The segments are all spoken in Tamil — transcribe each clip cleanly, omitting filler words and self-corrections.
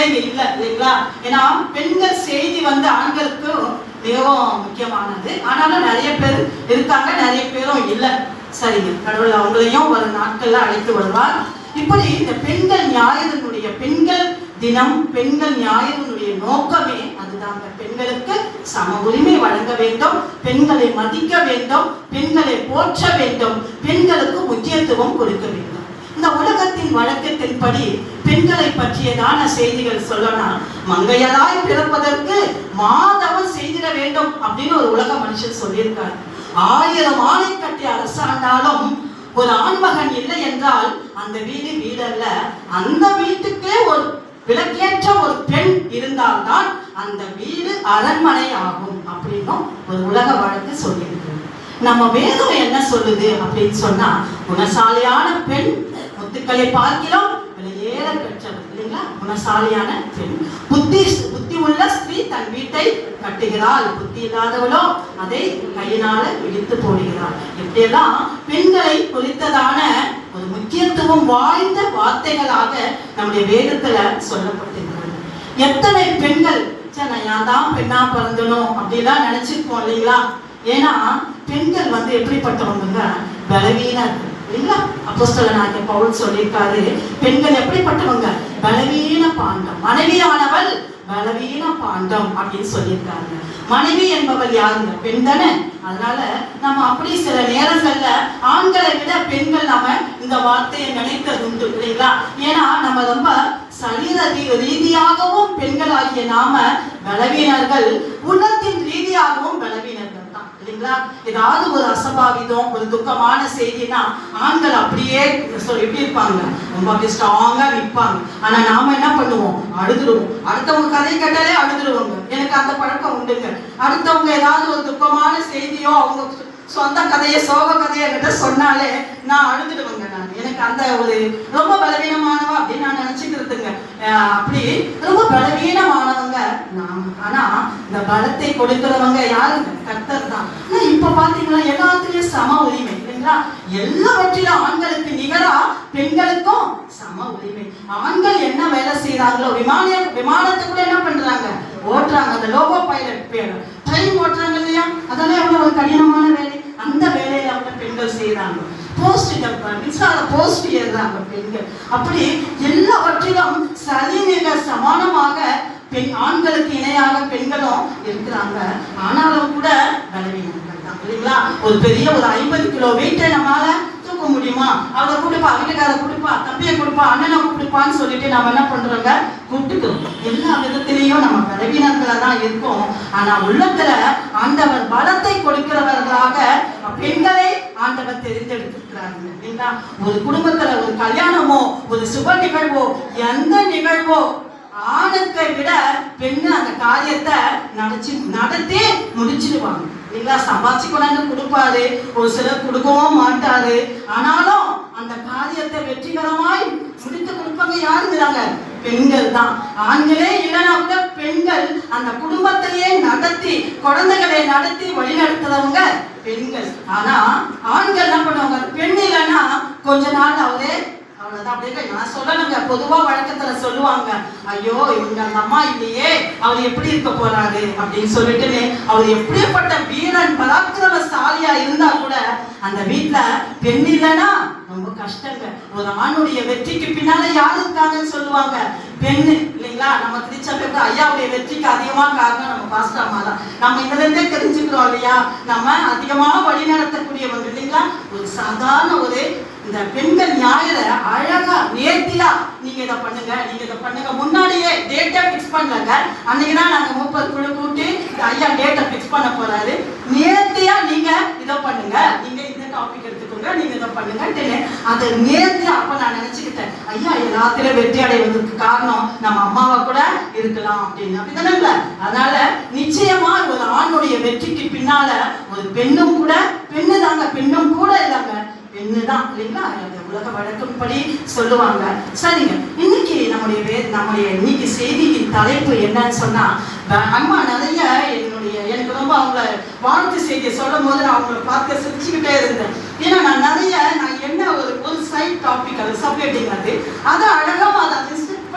இங்க இல்லை இல்லைங்களா? ஏன்னா பெண்கள் செய்தி வந்து ஆண்களுக்கு மிகவும் முக்கியமானது. ஆனாலும் நிறைய பேர் இருக்காங்க, நிறைய பேரும் இல்லை. சரிங்க, கடவுள் அவங்களையும் ஒரு நாட்கள்ல அழைத்து வருவார். இப்படி இந்த பெண்கள் ஞாயிறினுடைய பெண்கள் தினம், பெண்கள் ஞாயிறினுடைய நோக்கமே அதுதாங்க. பெண்களுக்கு சம உரிமை வழங்க வேண்டும், பெண்களை மதிக்க வேண்டும், பெண்களை போற்ற வேண்டும், பெண்களுக்கு முக்கியத்துவம் கொடுக்க வேண்டும். இந்த உலகத்தின் வழக்கத்தின்படி பெண்களை பற்றியதான செய்திகள் சொல்லணும். மங்கையராய் பிறப்பதற்கு மாதவம் செய்திட வேண்டும் அப்படின்னு ஒரு உலக மனுஷன் சொல்லியிருக்காரு. 1000 ஆணை கட்டி அரசாண்டாலும் ஒரு ஆண்மகன் இல்லை என்றால் அந்த வீடு வீடல்ல. அந்த வீட்டுக்கே ஒரு விளக்கேற்ற ஒரு பெண் இருந்தால்தான் அந்த வீடு அரண்மனை ஆகும் அப்படின்னும் ஒரு உலக வழக்கு சொல்லியிருக்கு. நம்ம வேதம் என்ன சொல்லுது அப்படின்னு சொன்னா, குணசாலியான பெண் முத்துக்களை பார்க்கிறோம் விலையேற பெற்றவர் இல்லைங்களா? குணசாலியான பெண். புத்தி உள்ள ஸ்திரீ தன் வீட்டை கட்டுகிறாள், புத்தி இல்லாதவளோ அதை கையினால இடித்து போடுகிறாள். இப்படியெல்லாம் பெண்களை குறித்ததான ஒரு முக்கியத்துவம் வாய்ந்த வார்த்தைகளாக நம்முடைய வேதத்துல சொல்லப்பட்டிருக்கிறது. எத்தனை பெண்கள் நான் தான் பெண்ணா பிறந்தனும் அப்படிலாம் நினைச்சிருப்போம் இல்லைங்களா? ஏன்னா பெண்கள் வந்து எப்படிப்பட்டவங்க? பலவீனர்கள் இல்லைங்களா? அப்போஸ்தலனாகிய பவுல் சொல்லியிருக்காரு, பெண்கள் எப்படிப்பட்டவங்க? பலவீன பாண்டம், மனைவியானவள் பலவீன பாண்டம் அப்படின்னு சொல்லியிருக்காங்க. மனைவி என்பவள் யாருங்க? பெண் தானே. அதனால நம்ம அப்படி சில நேரங்கள்ல ஆண்களை விட பெண்கள் நம்ம இந்த வார்த்தையை நினைத்தது உண்டு இல்லைங்களா? ஏன்னா நம்ம ரொம்ப சரீர ரீதியாகவும் பெண்களாகிய நாம பலவீனர்கள், உள்ளத்தின் ரீதியாகவும் பலவீனர்கள் தான் இல்லைங்களா? ஏதாவது ஒரு அசம்பாவிதம், ஒரு துக்கமான செய்தினா ஆண்கள் அப்படியே எப்படி இருப்பாங்க? ரொம்ப ஸ்ட்ராங்கா நிற்பாங்க. ஆனா நாம என்ன பண்ணுவோம்? அழுதுருவோம். அடுத்தவங்க கதை கேட்டாலே அழுதுருவாங்க. எனக்கு அந்த பழக்கம் உண்டுங்க. அடுத்தவங்க ஏதாவது ஒரு துக்கமான செய்தியோ அவங்க சொந்த கதையை, சோக கதையை கிட்ட சொன்னாலே நான் அழுதுடுவேங்க. எனக்கு அந்த ஒரு ரொம்ப பலவீனமானவா அப்படின்னு நான் நினைச்சுக்கிறதுங்க. அப்படி ரொம்ப பலவீனமானவங்க நாம். ஆனா இந்த பலத்தை கொடுக்கிறவங்க யாருங்க? கர்த்தர் தான். இப்ப பாத்தீங்கன்னா எல்லாத்துலயும் சம உரிமை இல்லைங்களா? எல்லாவற்றிலும் ஆண்களுக்கு நிகரா பெண்களுக்கும் சம உரிமை. ஆண்கள் என்ன வேலை செய்யறாங்களோ, விமானத்துக்குள்ள என்ன பண்றாங்க? ஓட்டுறாங்க. அந்த லோகோ பைலட் ட்ரெயின் ஓட்டுறாங்க இல்லையா? அதெல்லாம் எவ்வளவு ஒரு கடினமான வேலை. அந்த வேலையில அவங்க பெண்கள் செய்யறாங்க. போஸ்ட் ஏறுறாங்க பெண்கள். அப்படி எல்லாவற்றிலும் சரிநிகர் சமானமாக ஆண்களுக்கு இணையாக பெண்களும் இருக்கிறாங்க. ஆனாலும் கூட பலவீனங்கள் தான் இல்லைங்களா? ஒரு பெரிய ஒரு 50 கிலோ வெயிட்டை நம்மளால தூக்க முடியுமா? அவளை கொடுப்பா, வீட்டுக்கார கொடுப்பா, தம்பியை கொடுப்பா, அண்ணனை கொடுப்பான்னு சொல்லிட்டு நம்ம என்ன பண்றோங்க? கூப்பிட்டுக்கிறோம். எல்லா விதத்திலையும் நம்ம பலவீனங்களா தான் இருக்கோம். ஆனா உள்ளத்துல ஆண்டவர் பலத்தை கொடுக்கிறவர்களாக பெண்களை ஆண்டவர் தெரிந்தெடுத்திருக்கிறாங்க இல்லைங்களா? ஒரு குடும்பத்துல ஒரு கல்யாணமோ, ஒரு சுப நிகழ்வோ, எந்த நிகழ்வோ ஆணுக்கை விட பெண்ணு அந்த காரியத்தை நடத்தி முடிச்சிடுவாங்க இல்லைங்களா? சம்பாதிச்சு கொண்டாந்து கொடுப்பாரு, ஒரு சிலர் கொடுக்கவும் மாட்டாரு. ஆனாலும் அந்த காரியத்தை வெற்றிகரமாய் முடித்து கொடுப்பாங்க. யாருங்கிறாங்க? பெண்கள் தான். ஆண்களே இல்லைன்னா கூட பெண்கள் அந்த குடும்பத்தையே நடத்தி, குழந்தைகளை நடத்தி வழி நடத்துறவங்க பெண்கள். ஆனா ஆண்கள் என்ன பண்ணுவாங்க? பெண் இல்லைன்னா கொஞ்ச நாள் அவரே அவ்வளவுதான். அப்படியே நான் சொல்லணுங்க, பொதுவா வழக்கத்துல சொல்லுவாங்க, ஐயோ இவங்க அந்த அம்மா இல்லையே, அவர் எப்படி இருக்க போறாரு அப்படின்னு சொல்லிட்டு, அவர் எப்படிப்பட்ட வீரன் பராக்கிரமசாலியா இருந்தா கூட அந்த வீட்டுல பெண் இல்லைன்னா ரொம்ப கஷ்டங்க. ஒரு ஆணுடைய வெற்றிக்கு பின்னால யாரு இருக்காங்கன்னு சொல்லுவாங்க? பெண்ணு இல்லைங்களா? நம்ம திருச்சபைக்கு ஐயாவுடைய வெற்றிக்கு அதிகமா காரணம் நம்ம பாஸ்டர் அம்மா தான். நம்ம இதுல இருந்தே தெரிஞ்சுக்கிறோம் இல்லையா? நம்ம அதிகமா வழி நடத்தக்கூடியவங்க இல்லைங்களா? ஒரு சாதாரண ஒரு இந்த பெண்கள் ஞாயிறு அழகா நேர்த்தியா நீங்க இதை பண்ணுங்க, நீங்க இதை பண்ணுங்க, முன்னாடியே டேட்டா பிக்ஸ் பண்ணலங்க. அன்னைக்குதான் நாங்க 30 குழு கூட்டி ஐயா டேட்டா பிக்ஸ் பண்ண போறாரு. நேர்த்தியா நீங்க இதை பண்ணுங்க, நீங்க இந்த டாபிக் எடுத்துக்கோங்க, நீங்க இதை பண்ணுங்க. அதை நேர்த்தியா அப்ப நான் நினைச்சுக்கிட்டேன், ஐயா எல்லாத்திலும் வெற்றி அடைவதற்கு காரணம் நம்ம அம்மாவா கூட இருக்கலாம் அப்படின்னு. அப்படிதானே? அதனால நிச்சயமா ஒரு ஆணுடைய வெற்றிக்கு பின்னால ஒரு பெண்ணும் கூட, பெண்ணு தாங்க, பெண்ணும் கூட இல்லைங்க, பெண்ணுதான் இல்லைங்களா? உலக வழக்கப்படி சொல்லுவாங்க. சரிங்க, இன்னைக்கு நம்முடைய இன்னைக்கு செய்தியின் தலைப்பு என்னன்னு சொன்னா, அம்மா நிறைய எனக்கு ரொம்ப அவங்கள வாழ்த்து செய்தியை சொல்லும் போது நான் அவங்கள பார்த்து சிரிச்சுக்கிட்டே இருந்தேன். ஏன்னா நான் என்ன ஒரு சைட் டாபிக், அது சப்ஜெக்டிங், அதை அழகாக அதை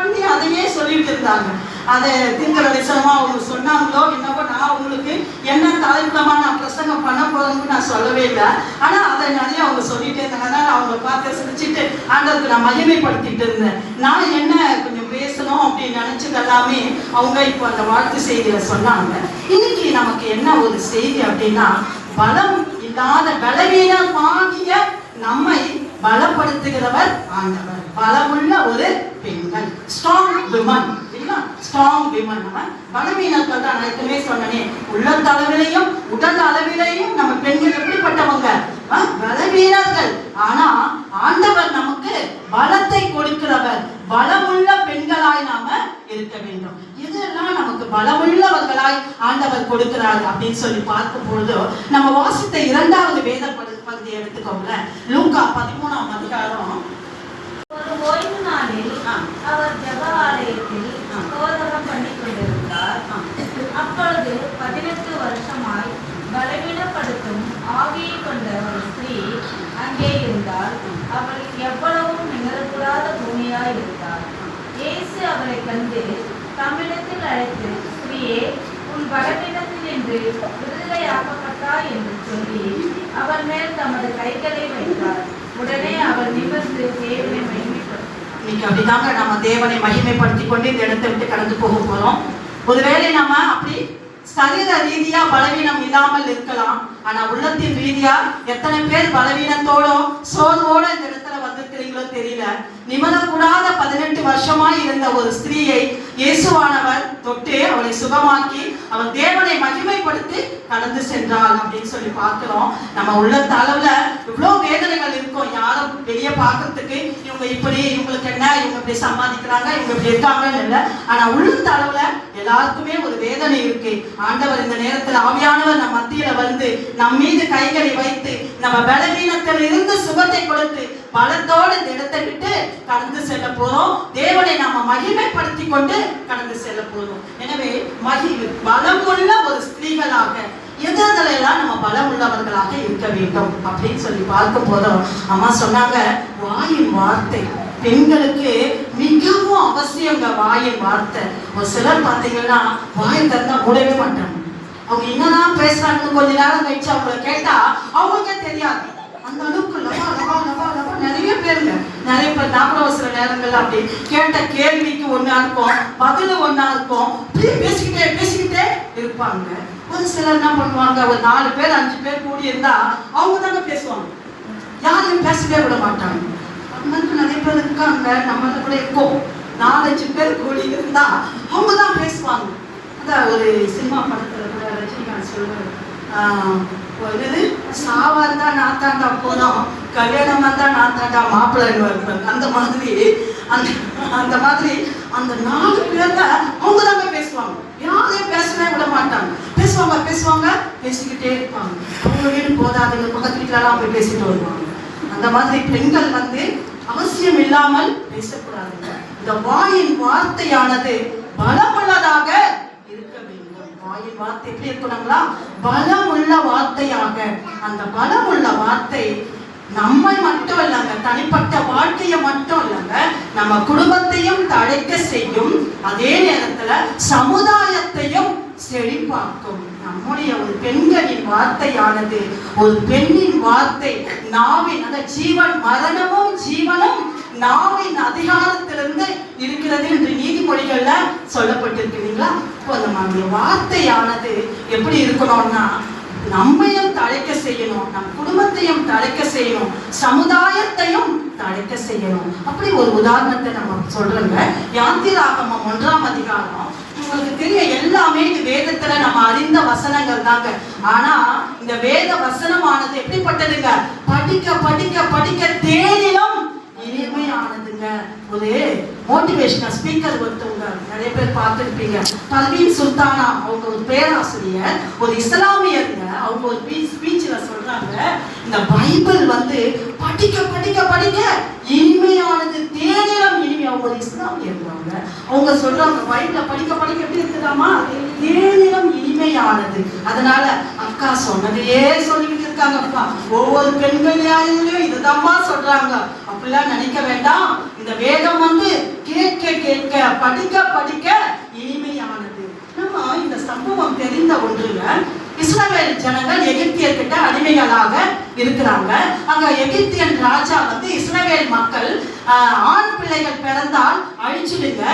பண்ணி அதையே சொல்லிட்டு இருந்தாங்க. அதை தீர்க்கதரிசனமா அவங்க சொன்னாங்களோ என்னவோ, நான் உங்களுக்கு என்ன தலைப்புலமா நான் பிரசங்கம் பண்ண போறேன்னு நான் சொல்லவே இல்லை. ஆனா அதை நிறைய அவங்க சொல்லிட்டே இருந்தாங்க. அதனால அவங்க பார்த்து சிரிச்சுட்டு ஆண்டவருக்கு நான் மகிமைப்படுத்திட்டு இருந்தேன். நான் என்ன கொஞ்சம் பேசணும் அப்படின்னு நினைச்சது எல்லாமே அவங்க இப்போ அந்த வாழ்த்து செய்தியில சொன்னாங்க. இன்னைக்கு நமக்கு என்ன ஒரு செய்தி அப்படின்னா, பலம் இல்லாத பலவீனமாகிய நம்மை பலப்படுத்துகிறவர் ஆண்டவர். பலமுள்ள ஒரு பெண்கள், ஸ்ட்ராங் விமன், ஸ்ட்ராங் விமன். நம்ம பலவீனர்கள் தான் ஏற்கனவே சொன்னனே, உள்ளத்தளவிலையும் உடல் அளவிலையும் நம்ம பெண்கள் எப்படிப்பட்டவங்க? பலவீனர்கள். ஆனா ஆண்டவர் நமக்கு பலத்தை கொடுக்கிறவர். பலமுள்ள பெண்களாய் நாம இருக்க வேண்டும். இதெல்லாம் நமக்கு பலமுள்ளவர்களாய் ஆண்டவர் கொடுக்கிறார் அப்படின்னு சொல்லி பார்க்கும் பொழுது, நம்ம வாசித்த 2வது வேத பகுதியை எடுத்துக்கோங்க. லூக்கா 13ஆம் அதிகாரம். ஒரு ஓய்வு நாளில் அவர் ஜெப ஆலயத்தில் போதகம் பண்ணி கொண்டிருந்தார். அப்பொழுது 18 வருஷமாய் பலவீனப்படுத்தும் ஆவியை கொண்ட ஒரு ஸ்திரீ அங்கே இருந்தால். அவள் எவ்வளவும் நிகழக்கூடாத பூமியாய் இருந்தார். இயேசு அவரை கண்டு தம்மிடத்தில் அழைத்து, ஸ்திரீயே, உன் பலவீனத்தில் என்று விடுதலையாக்கப்பட்டாய் என்று சொல்லி அவள் மேல் தமது கைகளை வைத்தார். உடனே அவள் நிமிர்ந்து தேவனை மகிமைப்படுத்தினார். இன்னைக்கு அப்படிதாங்க நம்ம தேவனை மகிமைப்படுத்தி கொண்டு இந்த இடத்தை விட்டு கடந்து போக போறோம். ஒருவேளை நம்ம அப்படி சரீர ரீதியா பலவீனம் இல்லாமல் இருக்கலாம். ஆனா உள்ளத்தின் ரீதியா எத்தனை பேர் பலவீனத்தோட சோர்வோட இந்த இடத்துல வந்திருக்கிறீங்களோ தெரியல. நிமிரக்கூடாத 18 வருஷமாய் இருந்த ஒரு ஸ்திரீயை இயேசுவானவர் தொட்டு அவளை சுகமாக்கி அவள் தேவனை மகிமைப்படுத்தி கடந்து சென்றாள் அப்படின்னு சொல்லி பார்க்கிறோம். நம்ம உள்ளத்த அளவுல இவ்வளவு வேதனைகள் இருக்கும். யாரும் வெளியே பார்க்கறதுக்கு இவங்க இப்படி, இவங்களுக்கு என்ன, இவங்க இப்படி சம்பாதிக்கிறாங்க, இவங்க இப்படி இருக்காங்கன்னு இல்லை. ஆனா உள்ளத்த அளவுல எல்லாருக்குமே ஒரு வேதனை இருக்கு. ஆண்டவர் இந்த நேரத்தில் ஆவியானவர் நம்ம மத்தியில வந்து நம் மீது கைகளை வைத்து நம்ம பலவீனத்தில் இருந்து சுகத்தை கொடுத்து பலத்தோடு இந்த இடத்தை விட்டு கடந்து செல்ல போறோம். தேவனை நாம மகிமைப்படுத்தி கொண்டு கடந்து செல்ல போறோம். எனவே பலமுள்ள ஒரு ஸ்திரீகளாக எதெல்லாம் நம்ம பலம் உள்ளவர்களாக இருக்க வேண்டும் அப்படின்னு சொல்லி பார்க்க போறோம். அம்மா சொன்னாங்க, வாயின் வார்த்தை பெண்களுக்கு மிகவும் அவசியங்க. வாயின் வார்த்தை. ஒரு சிலர் பார்த்தீங்கன்னா வாய் திறந்தா மூடவே மாட்டாங்க. அவங்க என்னதான் பேசுறாங்கன்னு கொஞ்ச நேரம் கழிச்சு அவங்கள கேட்டா அவங்களுக்கே தெரியாது. அந்த அளவுக்கு லவா லவா லவா லவா நிறைய பேருங்க. நிறைய பேர் நாம சில நேரங்கள்ல அப்படி கேட்ட கேள்விக்கு ஒன்னா இருக்கும், பதில ஒன்னா இருக்கும். பேசிக்கிட்டே பேசிக்கிட்டே இருப்பாங்க. ஒரு சிலர் என்ன பண்ணுவாங்க, ஒரு 4 பேர் 5 பேர் கூடி இருந்தா அவங்க தாங்க பேசுவாங்க. யாரையும் பேசவே விட மாட்டாங்க. அது நிறைய பேர் இருக்காங்க. நம்ம கூட இருக்கோம். 4-5 பேர் கூடி இருந்தா அவங்க தான் பேசுவாங்க. அதான் ஒரு சினிமா படத்துல கூட ரஜினிகாந்த் சொல்லுவாரு, சாவா இருந்தா நான் தாண்டா போனோம், கல்யாணம் வந்தா நான் தாண்டா மாப்பிள்ளைன்னு இருப்பாங்க. அந்த மாதிரி அந்த மாதிரி அந்த 4 பேர்ல அவங்க தாங்க பேசுவாங்க. யாரையும் பேசவே விட மாட்டாங்க. பேசுவாங்க பேசுவாங்க பேசிக்கிட்டே இருப்பாங்க. அவங்க வீடு போதாதுங்க, பக்கத்து வீட்டுலலாம் போய் பேசிட்டு வருவாங்க. அந்த மாதிரி பெண்கள் வந்து அவசியம் இல்லாமல் பேசக்கூடாதுங்க. இந்த வாயின் வார்த்தையானது பலமுள்ளதாக இருக்க வேண்டும். வாயின் வார்த்தை எப்படி இருக்கணுங்களா? பலமுள்ள வார்த்தையாக. அந்த பலமுள்ள வார்த்தை நம்மை மட்டும் இல்லைங்க, தனிப்பட்ட வாழ்க்கையை மட்டும் இல்லைங்க, நம்ம குடும்பத்தையும் தழைக்க செய்யும். அதே நேரத்துல சமுதாயத்தையும் செழிப்பாக்கும். நம்முடைய ஒரு பெண்களின் வார்த்தையானது, ஒரு பெண்ணின் வார்த்தை நாவின், அந்த ஜீவன் மரணமும் ஜீவனும் நாவின் அதிகாரத்திலிருந்து இருக்கிறது என்று நீதிமொழிகள்ல சொல்லப்பட்டிருக்கிறீங்களா? இப்போ நம்முடைய வார்த்தையானது எப்படி இருக்கணும்னா, நம்மையும் தழைக்க செய்யணும், நம் குடும்பத்தையும் தழைக்க செய்யணும், சமுதாயத்தையும் தழைக்க செய்யணும். அப்படி ஒரு உதாரணத்தை நம்ம சொல்றோங்க. யாத்திராகமம் 1ஆம் அதிகாரம். உங்களுக்கு தெரிய எல்லாமே இந்த வேதத்துல நம்ம அறிந்த வசனங்கள் தாங்க. ஆனா இந்த வேத வசனமானது எப்படிப்பட்டதுங்க? படிக்க படிக்க படிக்க தேனிலும் இனிமையானதுங்க. ஒரு மோட்டிவேஷனல் ஸ்பீக்கர் ஒருத்தவங்க நிறைய பேர் பார்த்துருப்பீங்க, பர்வீன் சுல்தானா. அவங்க ஒரு பேராசிரியர், ஒரு இஸ்லாமியருங்க. அவங்க ஒரு ஸ்பீச்ல சொல்றாங்க, இந்த பைபிள் வந்து படிக்க படிக்க படிக்க இனிமையானது, தேனிலும் இனிமை. அவங்க ஒரு இஸ்லாமியருங்க. அவங்க சொல்றாங்க, பைபிளை படிக்க படிக்க எப்படி இருக்குதாமா? தேனிலும் இனிமையானது. அதனால அக்கா சொன்னதையே சொல்லிக்கிட்டு இருக்காங்கப்பா. ஒவ்வொரு பெண்கள் யாரையும் இதுதான்மா சொல்றாங்க அப்படிலாம் நினைக்க வேண்டாம். இந்த வேதம் வந்து கேட்க கேட்க படிக்க படிக்க இனிமையானது. நம்ம இந்த சம்பவம் தெரிந்த ஒன்றுல, இஸ்ரவேல் ஜனங்கள் எகிப்தியர்கிட்ட அடிமைகளாக இருக்கிறாங்க. அங்க எகிப்தியன் ராஜா வந்து இஸ்ரவேல் மக்கள் ஆண் பிள்ளைகள் பிறந்தால் அழிச்சிடுங்க,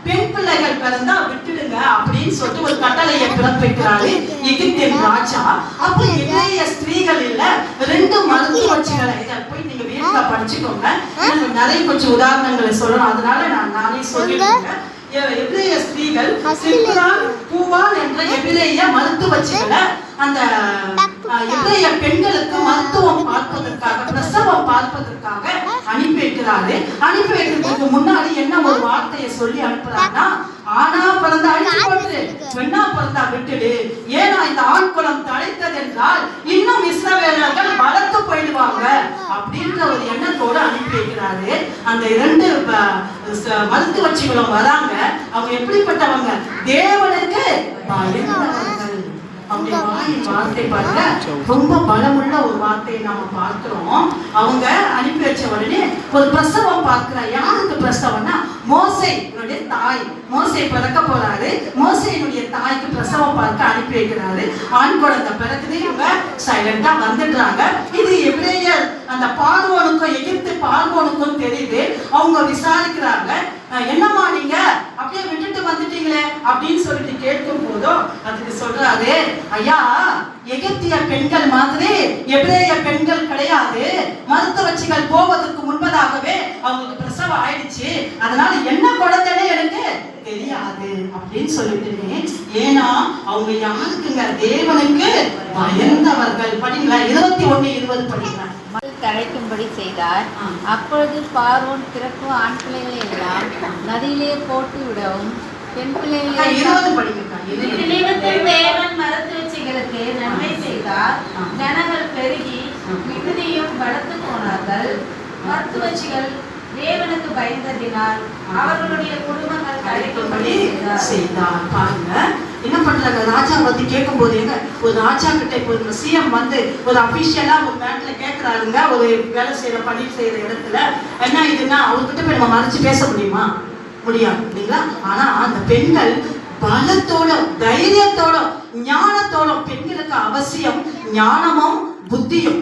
பெண் பிள்ளைகள் பிறந்தா விட்டுடுங்க அப்படின்னு சொல்லிட்டு ஒரு கட்டளையை பிறப்பிக்கிறாரு எகிப்தியன் ராஜா. அப்ப எகிப்திய ஸ்திரீகள் இல்ல 2 மருத்துவச்சிகளை, இதை போய் நீங்க வீட்டுல படிச்சுக்கோங்க. எனக்கு நிறைய கொஞ்சம் உதாரணங்களை சொல்லணும், அதனால நானே சொல்லிடுறேன். எபிரேய ஸ்திரீகள் சிப்ரான், பூவான் என்ற எபிரேய மருத்துவச்சிகளை அந்த எபிரேய பெண்களுக்கு மருத்துவம் பார்ப்பதற்காக, பிரசவம் பார்ப்பதற்காக அனுப்பி வைக்கிறாரு. அனுப்பி வைக்கிறதுக்கு முன்னாடி என்ன ஒரு வார்த்தையை சொல்லி அனுப்புறாங்கன்னா, ஆணா பிறந்தா அழிச்சு போட்டு, பெண்ணா பிறந்தா விட்டுடு. ஏன்னா இந்த ஆண் குலம் தழைத்தது என்றால் இன்னும் இஸ்ரவேலர்கள் வளர்த்து போயிடுவாங்க அப்படின்ற ஒரு எண்ணத்தோடு அனுப்பி வைக்கிறாரு. அந்த 2 மருத்துவச்சிகளும் வராங்க. அவங்க எப்படிப்பட்டவங்க? தேவனுக்கு பயந்தவர்கள். அவங்க வாயின் வார்த்தை பாருங்க, ரொம்ப பலமுள்ள ஒரு வார்த்தையை நாம பார்க்கிறோம். அவங்க அனுப்பி வச்ச உடனே ஒரு பிரசவம் பார்க்கிறா. யாருக்கு பிரசவம்னா, மோசேயினுடைய தாய். மோசே பிறக்க போறாரு. மோசேயினுடைய தாய்க்கு பிரசவம் பார்க்க அனுப்பி வைக்கிறாரு. ஆண் குழந்தை பிறகுது. இவங்க சைலண்டா வந்துடுறாங்க. இது எபிரேயர் அந்த பார்வோனுக்கும், எகிப்து பார்வோனுக்கும் தெரியுது. அவங்க விசாரிக்கிறாங்க, என்னம்மா நீங்க அப்படியே விட்டுட்டு வந்துட்டீங்களே அப்படின்னு சொல்லிட்டு கேட்கும் போதும் அதுக்கு சொல்றாரு, ஐயா எகிப்திய பெண்கள் மாதிரி எபிரேய பெண்கள் கிடையாது. மருத்துவச்சிகள் போவதற்கு முன்பதாகவே அவங்களுக்கு பிரசவம் ஆயிடுச்சு. அதனால என்ன குழந்தைன்னு எனக்கு தெரியாது அப்படின்னு சொல்லிட்டு, ஏன்னா அவங்க யாருக்குங்க? தேவனுக்கு பயந்தவர்கள். படிங்களா 21:20 படிங்களா. தழைக்கும்படி செய்தார். அப்பொழுது பார்வோன் பிறக்கும் ஆண் பிள்ளைகளை எல்லாம் நதியிலே போட்டு விடவும், பெண் பிள்ளைகளை தேவன் மருத்துவச்சிகளுக்கு நன்மை செய்தார். ஜனங்கள் பெருகி மிகுதியும் வளர்த்து போனார்கள். மருத்துவச்சிகள் தேவனுக்கு பயந்ததினால் அவர்களுடைய குடும்பங்கள் தழைக்கும்படி செய்தார். பாருங்க என்ன பண்றாங்க. ராஜா வந்து கேட்கும் போது, எங்க ஒரு ராஜா கிட்ட இப்போ இந்த சிஎம் வந்து ஒரு அபிஷியலா ஒரு மேட்ல கேட்கிறாருங்க, ஒரு வேலை செய்யற பணி செய்யற இடத்துல என்ன இதுன்னா, அவர்கிட்ட போய் நம்ம மறைச்சு பேச முடியுமா? முடியாது இல்லைங்களா? ஆனா அந்த பெண்கள் பலத்தோட, தைரியத்தோட, ஞானத்தோட, பெண்களுக்கு அவசியம் ஞானமும் புத்தியும்.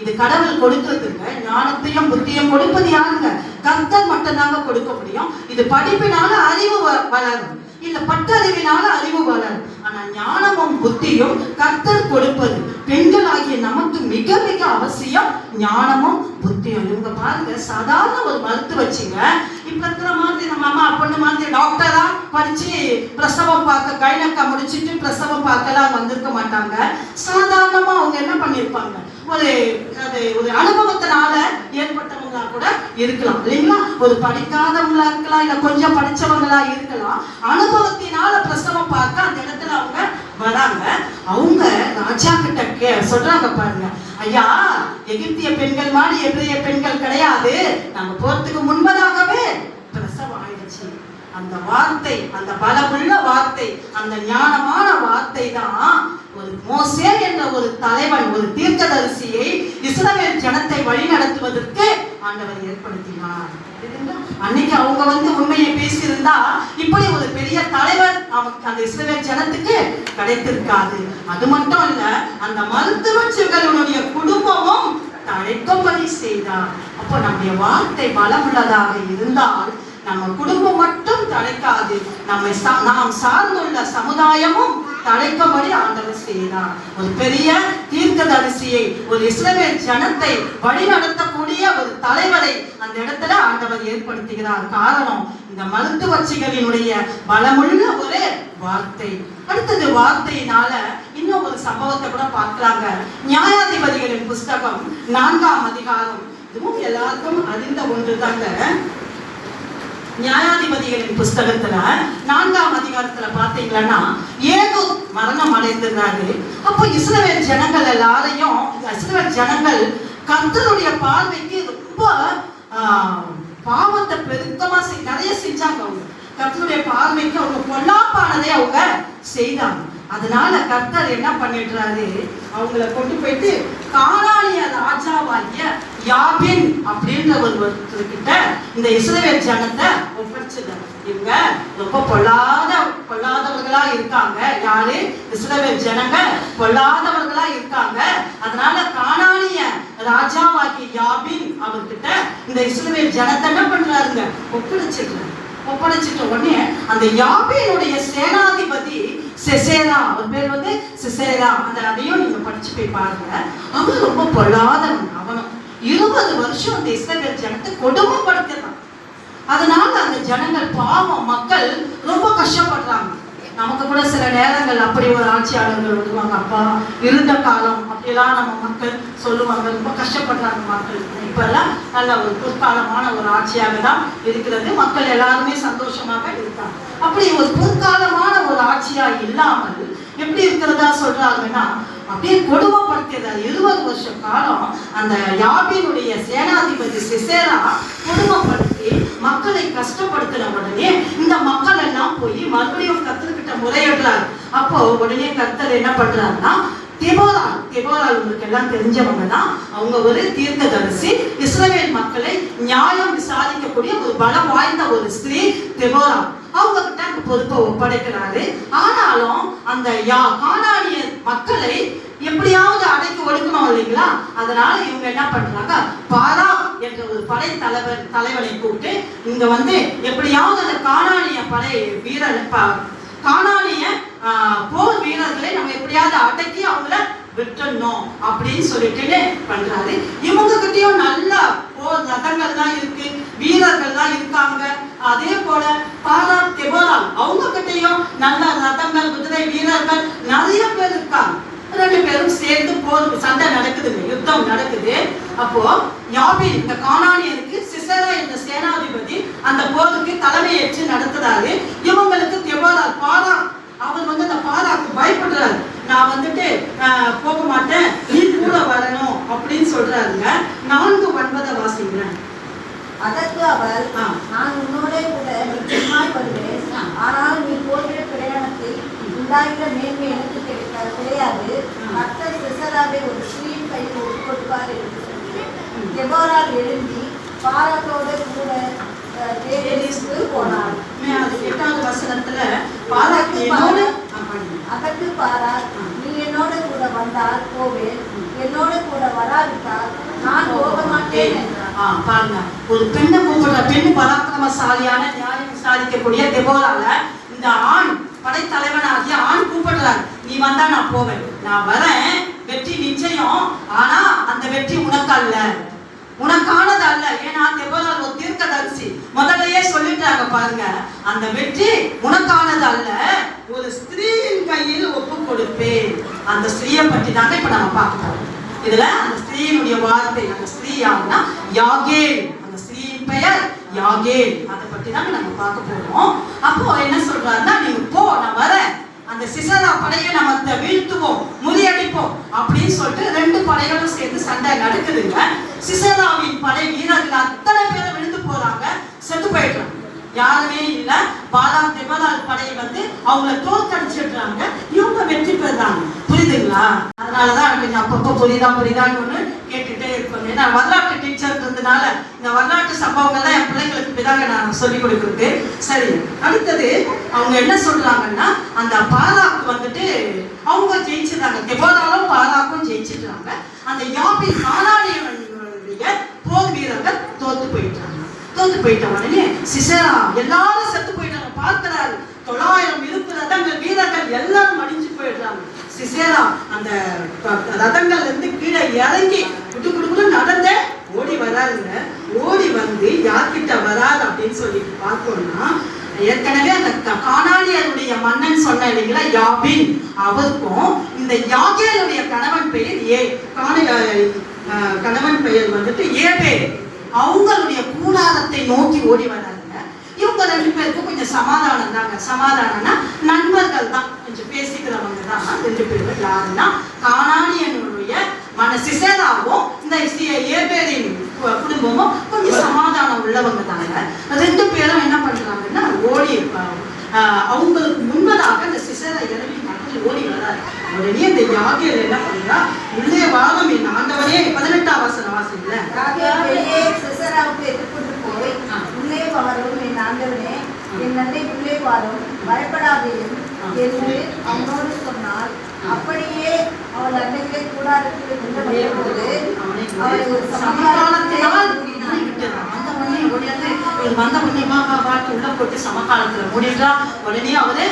இது கடவுள் கொடுக்கிறதுங்க. ஞானத்தையும் புத்தியும் கொடுப்பது யாருங்க? கர்த்தர் மட்டும்தாங்க கொடுக்க முடியும். இது படிப்பினால அறிவு வளரும், இல்ல பட்டறிவினால அறிவு வளரும். ஆனா ஞானமும் புத்தியும் கர்த்தர் கொடுப்பது. பெண்களாகிய நமக்கு மிக மிக அவசியம் ஞானமும் புத்தியும். இவங்க பாருங்க, சாதாரண ஒரு மருத்துவச்சிங்க. இப்ப இருக்கிற மாதிரி நம்ம அம்மா பொண்ணு மாதிரி டாக்டரா படிச்சு பிரசவம் பார்க்க, கைனக்கா முடிச்சுட்டு பிரசவம் பார்க்கலாம் வந்திருக்க மாட்டாங்க. சாதாரணமா அவங்க என்ன பண்ணிருப்பாங்க, ஒரு அனுபவத்தினால ஏற்பட்டவங்களா கூட இருக்கலாம் இல்லைங்களா? ஒரு படிக்காதவங்களா இருக்கலாம், இல்ல கொஞ்சம் படிச்சவங்களா இருக்கலாம். அனுபவத்தினால பிரசவம் பார்க்க அந்த இடத்துல அவங்க வராங்க. அவங்க ராஜா கிட்ட சொல்றாங்க, பாருங்க ஐயா எகிப்திய பெண்கள் மாதிரி எபிரேய பெண்கள் கிடையாது. நாங்க போறதுக்கு முன்பதாகவே பிரசவம் ஆயிடுச்சு. அந்த வார்த்தை, அந்த பலமுள்ள வார்த்தை, அந்த ஞானமான வார்த்தை தான் ஒரு மோசே என்ற ஒரு தலைவன், ஒரு தீர்க்கதரிசியை இஸ்ரவேல் ஜனத்தை வழி நடத்துவதற்கு ஆண்டவர் ஏற்படுத்தினார். அன்னைக்கு அவங்க வந்து உண்மையை பேசியிருந்தா இப்படி ஒரு பெரிய தலைவர் நமக்கு அந்த இஸ்ரவேல் ஜனத்துக்கு கிடைத்திருக்காது. அது மட்டும் இல்ல, அந்த மருத்துவச்சிகளுடைய குடும்பமும் தழைக்கும்படி செய்தார். அப்போ நம்முடைய வார்த்தை பலமுள்ளதாக இருந்தால் நம்ம குடும்பம் மட்டும் தழைக்காது, நாம் சார்ந்துள்ள சமுதாயமும் தழைக்கும்படி ஆண்டவர் செய்தார். ஒரு பெரிய தீர்க்கதரிசியை, ஒரு இஸ்ரவேல் ஜனத்தை வழி நடத்தக்கூடிய ஒரு தலைவரை அந்த இடத்துல ஆண்டவர் ஏற்படுத்துகிறார். காரணம் இந்த மருத்துவச்சிகளினுடைய பலமுள்ள ஒரு வார்த்தை. அடுத்தது வார்த்தையினால இன்னும் ஒரு சம்பவத்தை கூட பார்க்கலாங்க. நியாயாதிபதிகளின் புஸ்தகம் 4ஆம் அதிகாரம். இதுவும் எல்லாருக்கும் அறிந்த ஒன்றுதாங்க. நியாயாதிபதிகளின் புஸ்தகத்துல 4ஆம் அதிகாரத்துல பாத்தீங்கன்னா, ஏகோ மரணம் அடைந்திருந்தாரு. அப்போ இஸ்ரவேல் ஜனங்கள் எல்லாரையும், இஸ்ரவேல் ஜனங்கள் கர்த்தருடைய பார்வைக்கு ரொம்ப பாவத்தை பெருக்கமா நிறைய செஞ்சாங்க. அவங்க கர்த்தருடைய பார்வைக்கு அவங்க பொல்லாப்பானதை அவங்க செய்தாங்க. அதனால கர்த்தர் என்ன பண்ணிடுறாரு, அவங்கள கொண்டு போயிட்டு கானானிய ராஜாவாகிய யாபின் அப்படின்ற ஒருத்தர்கிட்ட இந்த இஸ்ரவேல் ஜனத்தை ஒப்படைச்சிடுறாரு. இவங்க ரொம்ப பொல்லாதவர்களா இருக்காங்க. யாரு? இஸ்ரவேல் ஜனங்க பொல்லாதவர்களா இருக்காங்க. அதனால கானானிய ராஜாவாகிய யாபின் அவர்கிட்ட இந்த இஸ்ரவேல் ஜனத்தை என்ன பண்றாருங்க, ஒப்படைச்சிடுறாரு. ஒப்படைச்சிட்ட உடனே அந்த யாபீனுடைய சேனாதிபதி சிசேரா, அவர் பேர் வந்து சிசேரா, அந்த அதையும் நீங்க படிச்சு போய் பாருங்க. அவன் ரொம்ப பொல்லாதவன். அவனும் 20 வருஷம் அந்த இஸ்ரவேல் ஜனத்தை கொடுமைப்படுத்தினான். அதனால அந்த ஜனங்கள் பாவம், மக்கள் ரொம்ப கஷ்டப்படுறாங்க. நமக்கு கூட சில நேரங்கள் அப்படி ஒரு ஆட்சியாளர்கள் வருவாங்க, அப்பா இருந்த காலம் அப்படிலாம் நம்ம மக்கள் சொல்லுவாங்க, ரொம்ப கஷ்டப்படுறாங்க மக்கள். இப்பெல்லாம் நல்ல ஒரு பொற்காலமான ஒரு ஆட்சியாக தான் இருக்கிறது, மக்கள் எல்லாருமே சந்தோஷமாக இருக்காங்க. அப்படி ஒரு பொற்காலமான ஒரு ஆட்சியா இல்லாமல் எப்படி இருக்கிறதா சொல்றாங்கன்னா, அப்படியே கொடுமைப்படுத்தியதால் 20 வருஷ காலம் அந்த யாபீனுடைய சேனாதிபதி சிசேரா கொடுமைப்படுத்தி மக்களை கஷ்டப்படுத்தின உடனே இந்த மக்கள் எல்லாம் போய் மறுபடியும் கர்த்தர்கிட்ட முறையிடுறாரு. அப்போ உடனே கர்த்தர் என்ன பண்றாருன்னா, தெபோராள் உங்களுக்கு எல்லாம் தெரிஞ்சவங்க தான். அவங்க ஒரு தீர்க்கதரிசி, இஸ்ரவேல் மக்களை நியாயம் விசாரிக்கக்கூடிய ஒரு பலம் வாய்ந்த ஒரு ஸ்திரீ தெபோராள். அவங்க கிட்ட அந்த பொறுப்பை ஒப்படைக்கிறாரு. ஆனாலும் அந்த கானானிய மக்களை எப்படியாவது அடக்கி ஒடுக்கணும் இல்லைங்களா? அதனால இவங்க என்ன பண்றாங்க, பாராக் என்ற ஒரு படை தலைவனை கூப்பிட்டு இங்க வந்து எப்படியாவது அந்த கானானிய படை கானானிய போர் வீரர்களை நம்ம எப்படியாவது அடக்கி அவங்கள விட்டுடணும் அப்படின்னு சொல்லிட்டு பண்றாரு. இவங்க கிட்டயும் நல்ல போர் ரதங்கள் தான் இருக்கு, வீரர்கள் தான் இருக்காங்க. அதே போல பாராக் தெபோராள் அவங்க கிட்டயும் நல்ல ரதங்கள், குதிரை வீரர்கள் நிறைய பேர் இருக்காங்க. 2 பேரும் சேர்ந்து போர் சண்டை நடக்குது, யுத்தம் நடக்குது. அப்போ யாபீன் இந்த கானானியருக்கு சிசேரா என்ற சேனாதிபதி அந்த போருக்கு தலைமையேற்று நடத்துறாரு. இவங்களுக்கு தெபோராள் பாராக் அவர் வந்து அந்த பாராக்கு பயப்படுறாரு. நான் வந்துட்டு போக மாட்டேன், நீ கூட வரணும் அப்படின்னு சொல்றாருங்க. 4:9 வாசிக்கிறேன். அதற்கு அவர், நான் உன்னோட கூட நிச்சயமாய் வருகிறேன், ஆனால் நீ போகிற பிரயாணத்தில் உண்டாகிற மேன்மை எனக்கு கிடையாது. கர்த்தர் சிசேராவை ஒரு ஸ்திரீயின் கையில் ஒப்புக்கொடுப்பார் என்று சொன்னேன். தெபோராள் எழும்பி பாராக்கோடு கூட போனார். 8வது வசனத்துல அதற்கு பாராக், நீ என்னோட கூட வந்தால் போவேன், என்னோட கூட வராவிட்டால் நான் போக மாட்டேன் என்றார். பாருங்க, ஒரு பெண்ணை கூப்பிடுற, பெண் பராக்கிரமசாலியான நியாயம் விசாரிக்கக்கூடிய தெபோரால இந்த ஆண் படைத்தலைவனாகிய ஆண் கூப்பிடுறாரு. நீ வந்தா நான் போவேன், நான் வரேன், வெற்றி நிச்சயம். ஆனா அந்த வெற்றி உனக்கு அல்ல, உனக்கானது அல்ல. ஏன்னா தெபோராள் ஒரு தீர்க்கதரிசி, முதல்லயே சொல்லிட்டாங்க பாருங்க, அந்த வெற்றி உனக்கானது அல்ல, ஒரு ஸ்திரீயின் கையில் ஒப்பு கொடுப்பேன். அந்த ஸ்திரீயை பற்றி தாங்க இப்ப நம்ம பார்க்கிறோம். இதுல அந்த ஸ்திரீயினுடைய வார்த்தை, அந்த ஸ்திரீ யாருன்னா யாகேல், அந்த ஸ்திரீயின் பெயர் யாகேல். அதை பற்றி தாங்க நம்ம பார்க்க போறோம். அப்போ என்ன சொல்றாருன்னா, நீங்க போ, நான் வரேன், அந்த சிசேரா படையை நம்ம வீழ்த்துவோம், முறியடிப்போம் அப்படின்னு சொல்லிட்டு 2 படைகளும் சேர்ந்து சண்டை நடக்குதுங்க. சிசேராவின் படை வீரர்கள் அத்தனை பேரை விழுந்து போறாங்க, செத்து போயிடுறாங்க, யாருமே இல்ல. பாராக் தெபோராள் படையை வந்து அவங்கள தோற்கடிச்சிடுறாங்க, இவங்க வெற்றி பெறாங்க. புரியுதுங்களா? அதனாலதான் எனக்கு அப்பப்போ புரியுதான்னு ஒண்ணு கேட்டுட்டே இருப்பாங்க. ஏன்னா வரலாற்று டீச்சர்ன்றதுனால இந்த வரலாற்று சம்பவங்கள்லாம் என் பிள்ளைங்களுக்கு பிதாங்க நான் சொல்லிக் கொடுக்குறது. சரி, அடுத்தது அவங்க என்ன சொல்றாங்கன்னா, அந்த பாராக்கு வந்துட்டு அவங்க ஜெயிச்சிடுறாங்க, தெபோராளும் பாராக்கும் ஜெயிச்சிடுறாங்க. அந்த யாபீன் கானானியனுடைய போர் வீரர்கள் தோத்து போயிட்ட உடனே சிசேரா எல்லாரும் செத்து போயிட்டாங்க. பார்க்கிறாரு, 900 இருப்பு ரதங்கள், வீரர்கள் எல்லாரும் அடிஞ்சு போயிடுறாங்க. சிசேரா அந்த ரதங்கள்ல இருந்து கீழே இறங்கி குடு நடந்த ஓடி வராருங்க. ஓடி வந்து யார்கிட்ட வராது அப்படின்னு சொல்லி பார்த்தோம்னா, ஏற்கனவே அந்த கானானியருடைய மன்னன் சொன்ன இல்லைங்களா யாபீன், அவருக்கும் இந்த யாகேலுடைய கணவன் பெயர் வந்துட்டு ஏபேல், அவங்களுடைய கூடாரத்தை நோக்கி ஓடி வராங்க. இவங்க 2 பேருக்கும் கொஞ்சம் சமாதானம் தாங்க. சமாதானம்னா நண்பர்கள் தான், கொஞ்சம் பேசிக்கிறவங்க தான் 2 பேரும். யாருன்னா கானானியனுடைய சிசேராவும் இந்த ஏபேலின் குடும்பமும் கொஞ்சம் சமாதானம் உள்ளவங்க தாங்க. 2 பேரும் என்ன பண்றாங்கன்னா ஓடி அவங்களுக்கு முன்பதாக அந்த சிசரா இறங்கி மக்கள் ஓடி வராரு. உடனே இந்த யாகேல் என்ன பண்றா, உள்ளே வாரம் என் ஆண்டவரே, 18ஆம் வசனம் வாசிக்கல. சிசராவுக்கு எதிர்கொண்டு போய் உள்ளே வாரும் என் ஆண்டவனே, என் நன்மை உள்ளே வாரும், பயப்படாதேயும் என்று அவனோடு சொன்னாள். அப்படியே அவள் அன்னைக்கே கூடாரத்துக்கு கொண்டு வந்தபோது அவளை ஒரு சமகாலத்தினால் உள்ள போட்டு சமகாலத்துல மூடிடுறா. உடனே அவரு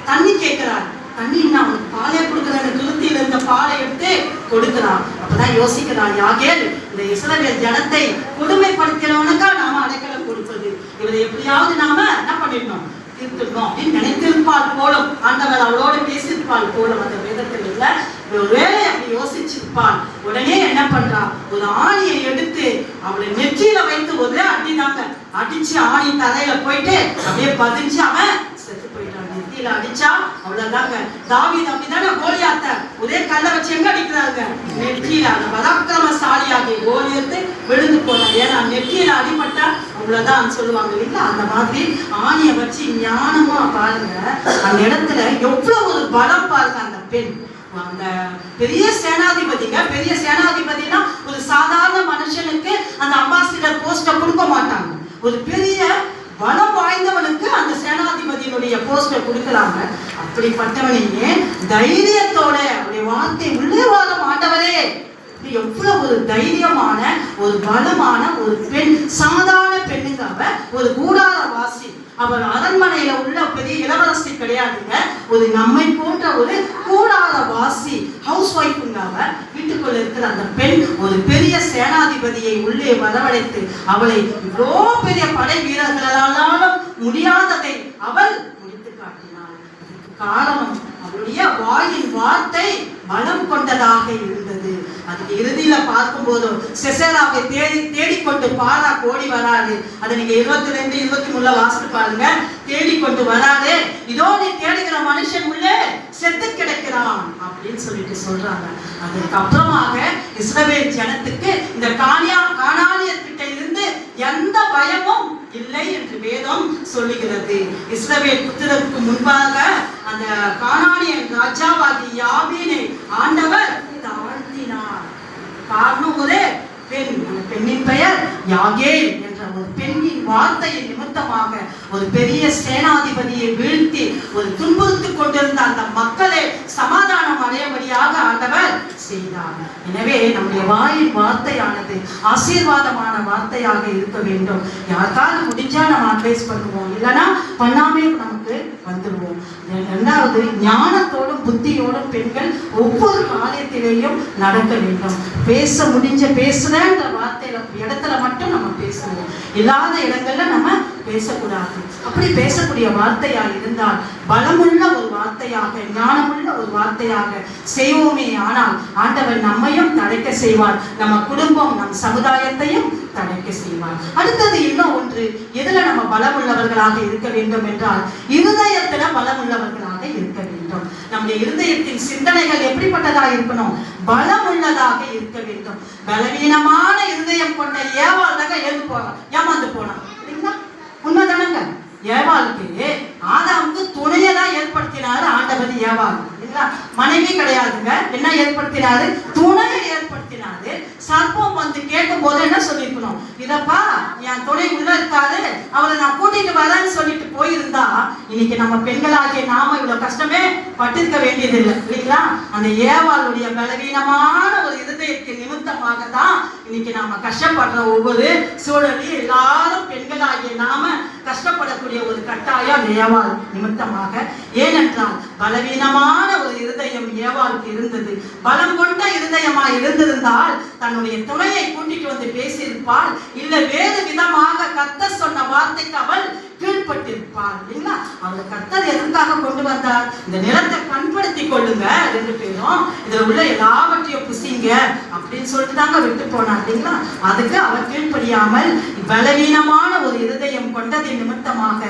தண்ணி கேட்கிறார். தண்ணி என்ன, அவனுக்கு பாலே கொடுக்குறாங்க. துருத்தியில இருந்த பாலை எடுத்து கொடுக்கிறான். அப்பதான் யோசிக்கிறான் யாகேல், இந்த இஸ்ரவேல் ஜனத்தை கொடுமைப்படுத்தினவனுக்கா நாம அடைக்கலம் கொடுப்பது, இவரை எப்படியாவது நாம என்ன பண்ணிடணும், தீர்த்துடணும் அப்படின்னு நினைத்திருப்பாள் போலும். ஆண்டவர் அவளோட பேசியிருப்பாள் போலும். அந்த வேதத்தில் இல்ல, ஒருவேளை அப்படி யோசிச்சிருப்பாள். உடனே என்ன பண்றா, ஒரு ஆணியை எடுத்து அவளை நெற்றியில வைத்து ஒரே அடிதாங்க அடிச்சு ஆணி தரையில போயிட்டு அப்படியே பதிஞ்சு அவன் செத்து போயிட்டான். நெத்தியில அடிச்சா அவ்வளவுதாங்க. தாவீது அப்படிதானே கோலியாத்த ஒரே கல்லை வச்சு எங்க அடிக்கிறாங்க, நெற்றியில. அந்த பராக்கிரமசாலியாகி கோலியத்து விழுந்து போனான். ஏன்னா நெற்றியில அடிபட்டா அவ்வளவுதான் சொல்லுவாங்க இல்ல. அந்த மாதிரி ஆணியை வச்சு ஞானமா பாருங்க, அந்த இடத்துல எவ்வளவு ஒரு பலம் பாருங்க. அந்த பெண் அந்த பெரிய சேனாதிபதிங்க, பெரிய சேனாதிபதினா ஒரு சாதாரண மனுஷனுக்கு அந்த அம்பாசிடர் போஸ்ட கொடுக்க மாட்டாங்க. ஒரு பெரிய பலம் வாய்ந்தவனுக்கு அந்த சேனாதிபதியினுடைய போஸ்ட கொடுக்கறாங்க. அப்படிப்பட்டவனையே தைரியத்தோட அவருடைய வார்த்தை உள்ளே வாழும் ஆண்டவரே, எவ்வளவு ஒரு தைரியமான ஒரு பலமான ஒரு பெண். சாதாரண பெண்ணுங்க அவ, ஒரு கூடார வாசி. அவர் அரண்மனையில உள்ள பெரிய இளவரசி கிடையாதுங்க, ஒரு நம்மை போன்ற ஒரு கூடார வாசி, ஹவுஸ் ஒய்ஃபுங்க. அவ வீட்டுக்குள்ள இருக்கிற அந்த பெண் ஒரு பெரிய சேனாதிபதியை உள்ளே வரவழைத்து அவளை இவ்வளோ பெரிய படை வீரர்களாலும் முடியாததை அவள் முடித்து காட்டினாள். அதுக்கு காரணம் அவளுடைய வாயின் வார்த்தை பலம் கொண்டதாக இருந்தது. அதுக்கு இறுதியில பார்க்கும் போது சிசராவை தேடிக்கொண்டு பாரா ஓடி வராது. அதை நீங்க 22, 23 வாசித்து பாருங்க. தேடிக்கொண்டு வராது, இதோ நீ தேடுகிற மனுஷன் உள்ளே செத்து கிடக்கிறான் அப்படின்னு சொல்லிட்டு சொல்றாங்க. அதுக்கப்புறமாக இஸ்ரவேல் ஜனத்துக்கு இந்த கானானியர்கிட்ட இருந்து எந்த பயமும் இல்லை என்று வேதம் சொல்லுகிறது. இஸ்ரவேல் புத்திரருக்கு முன்பாக அந்த கானானியன் ராஜாவாகி யாபீனை ஆண்டவர் தாழ்த்தினார். காரணம் ஒரே பெண். அந்த பெண்ணின் பெயர் யாகேல் என்ற ஒரு பெண்ணின் வார்த்தையின் நிமித்தமாக ஒரு பெரிய சேனாதிபதியை வீழ்த்தி ஒரு துன்புறுத்திக் கொண்டிருந்த அந்த மக்களை சமாதானம் அடையபடியாக ஆண்டவர் செய்தார். எனவே நம்முடைய வாயின் வார்த்தையானது ஆசீர்வாதமான வார்த்தையாக இருக்க வேண்டும். யாருக்காவது முடிஞ்சா நம்ம அட்வைஸ் பண்ணுவோம், இல்லைன்னா பண்ணாமே நமக்கு வந்துடுவோம். 2வது, ஞானத்தோடும் புத்தியோடும் பெண்கள் ஒவ்வொரு காரியத்திலேயும் நடக்க வேண்டும். பேசுறேன்ற வார்த்தையில இடத்துல மட்டும் நம்ம பேசுவோம், இல்லாத இடங்கள்ல நம்ம பேசக்கூடாது. அப்படி பேசக்கூடிய வார்த்தையாக இருந்தால் பலமுள்ள ஒரு வார்த்தையாக, ஞானமுள்ள ஒரு வார்த்தையாக செய்வோமே ஆனால் ஆண்டவர் நம்மையும் தடைக்க செய்வார், நம்ம குடும்பம் நம் சமுதாயத்தையும் தடைக்க செய்வார். அடுத்தது இன்னும் ஒன்று, எதுல நம்ம பலமுள்ளவர்களாக இருக்க வேண்டும் என்றால் இருதயத்துல பலமுள்ளவர்களாக இருக்க வேண்டும். நம்முடைய இருதயத்தின் சிந்தனைகள் எப்படிப்பட்டதாக இருக்கணும், பலமுள்ளதாக இருக்க வேண்டும். பலவீனமான இருதயம் கொண்ட ஏவாள் தாங்க ஏமாந்து போனான் இல்லைங்களா? உண்மைதானங்க. ஏவாளுக்கு ஆதாமுக்கு துணையதான் ஏற்படுத்தினாரு ஆண்டவர். ஏவாள் இல்லைங்களா, மனைவி கிடையாதுங்க. என்ன ஏற்படுத்தினாரு, துணையை ஏற்படுத்தினாரு. சர்ப்பம் வந்து கேட்கும் போது என்ன சொல்லிருக்கணும், இதப்பா என் துணை உள்ள இருக்காரு, அவரை நான் கூட்டிட்டு வரேன்னு சொல்லிட்டு போயிருந்தா இன்னைக்கு நம்ம பெண்களாகிய நாம இவ்வளவு கஷ்டமே பட்டிருக்க வேண்டியது இல்லை இல்லைங்களா? அந்த ஏவாளுடைய பலவீனமான ஒரு இருதயத்தின் நிமித்தமாக தான் இன்னைக்கு நாம கஷ்டப்படுற ஒவ்வொரு சூழலையும் எல்லாரும் பெண்களாகிய நாம கஷ்டப்படக்கூடிய ஒரு கட்டாயம் அந்த ஏவாள் நிமித்தமாக. ஏனென்றால் பலவீனமான ஒரு இருதயம் ஏவாளுக்கு இருந்தது. பலம் கொண்ட இருதயமா இருந்திருந்தால் தன்னுடைய துணையை கூட்டிட்டு வந்து பேசியிருப்பாள், இல்ல வேறு விதமாக கர்த்தர் சொன்ன வார்த்தைக்கு அவள் கீழ்பட்டிருப்பாள் இல்லைங்களா? அவள் கர்த்தர் எதற்காக கொண்டு வந்தார், இந்த நிலத்தை பண்படுத்தி கொள்ளுங்க 2 பேரும், இதுல உள்ள எல்லாவற்றையும் புசிங்க அப்படின்னு சொல்லிட்டு தாங்க விட்டு போனார் இல்லைங்களா? அதுக்கு அவர் கீழ்ப்படியாமல் பலவீனமான ஒரு இருதயம் கொண்டதின் நிமித்தமாக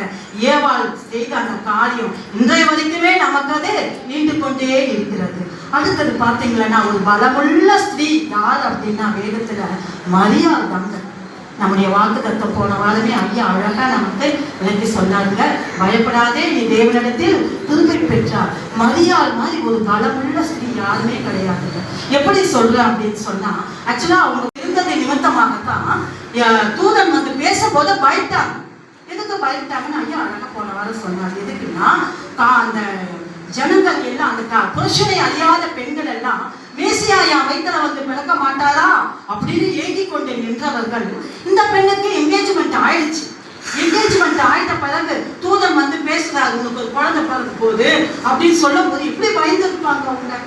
ஏவாள் செய்த அந்த காரியம் இன்றைய வரைக்குமே நமக்கு அது நீண்டு கொண்டே இருக்கிறது. அடுத்தது பாத்தீங்கன்னா ஒரு பலமுள்ள ஸ்திரீ யார் அப்படின்னா வேதத்துல மரியாள் தாங்க. நம்முடைய வாக்குத்தத்தம் போன வாரமே ஐயா அழகா நமக்கு விளக்கி சொன்னாங்க. பயப்படாதே, நீ தேவனிடத்தில் திரும்பி பெற்றார். மரியாள் மாதிரி ஒரு பலமுள்ள ஸ்திரீ யாருமே கிடையாது. எப்படி சொல்றேன் அப்படின்னு சொன்னா, ஆக்சுவலா அவங்க இருந்ததை நிமித்தமாகத்தான் தூதன் வந்து பேசும்போது பயட்டாங்க. எதுக்கு பயட்டாங்கன்னு ஐயா அழகா போன வாரம் சொன்னார். எதுக்குன்னா, அந்த ஜனங்கள் எல்லாம், அந்த புருஷனை அறியாத பெண்கள் எல்லாம் மேசியா வயிற்றுல வந்து பிறக்க மாட்டாரா அப்படின்னு ஏங்கி கொண்டு நின்றவர்கள், இந்த பெண்ணுக்கு என்கேஜ்மெண்ட் ஆயிடுச்சு. என்கேஜ்மெண்ட் ஆயிட்ட பிறகு தூதன் வந்து பேசுறாரு, உங்களுக்கு ஒரு குழந்தை பிறக்க போகுது அப்படின்னு சொல்லும் போது எப்படி பயந்துருப்பாங்க அவங்க?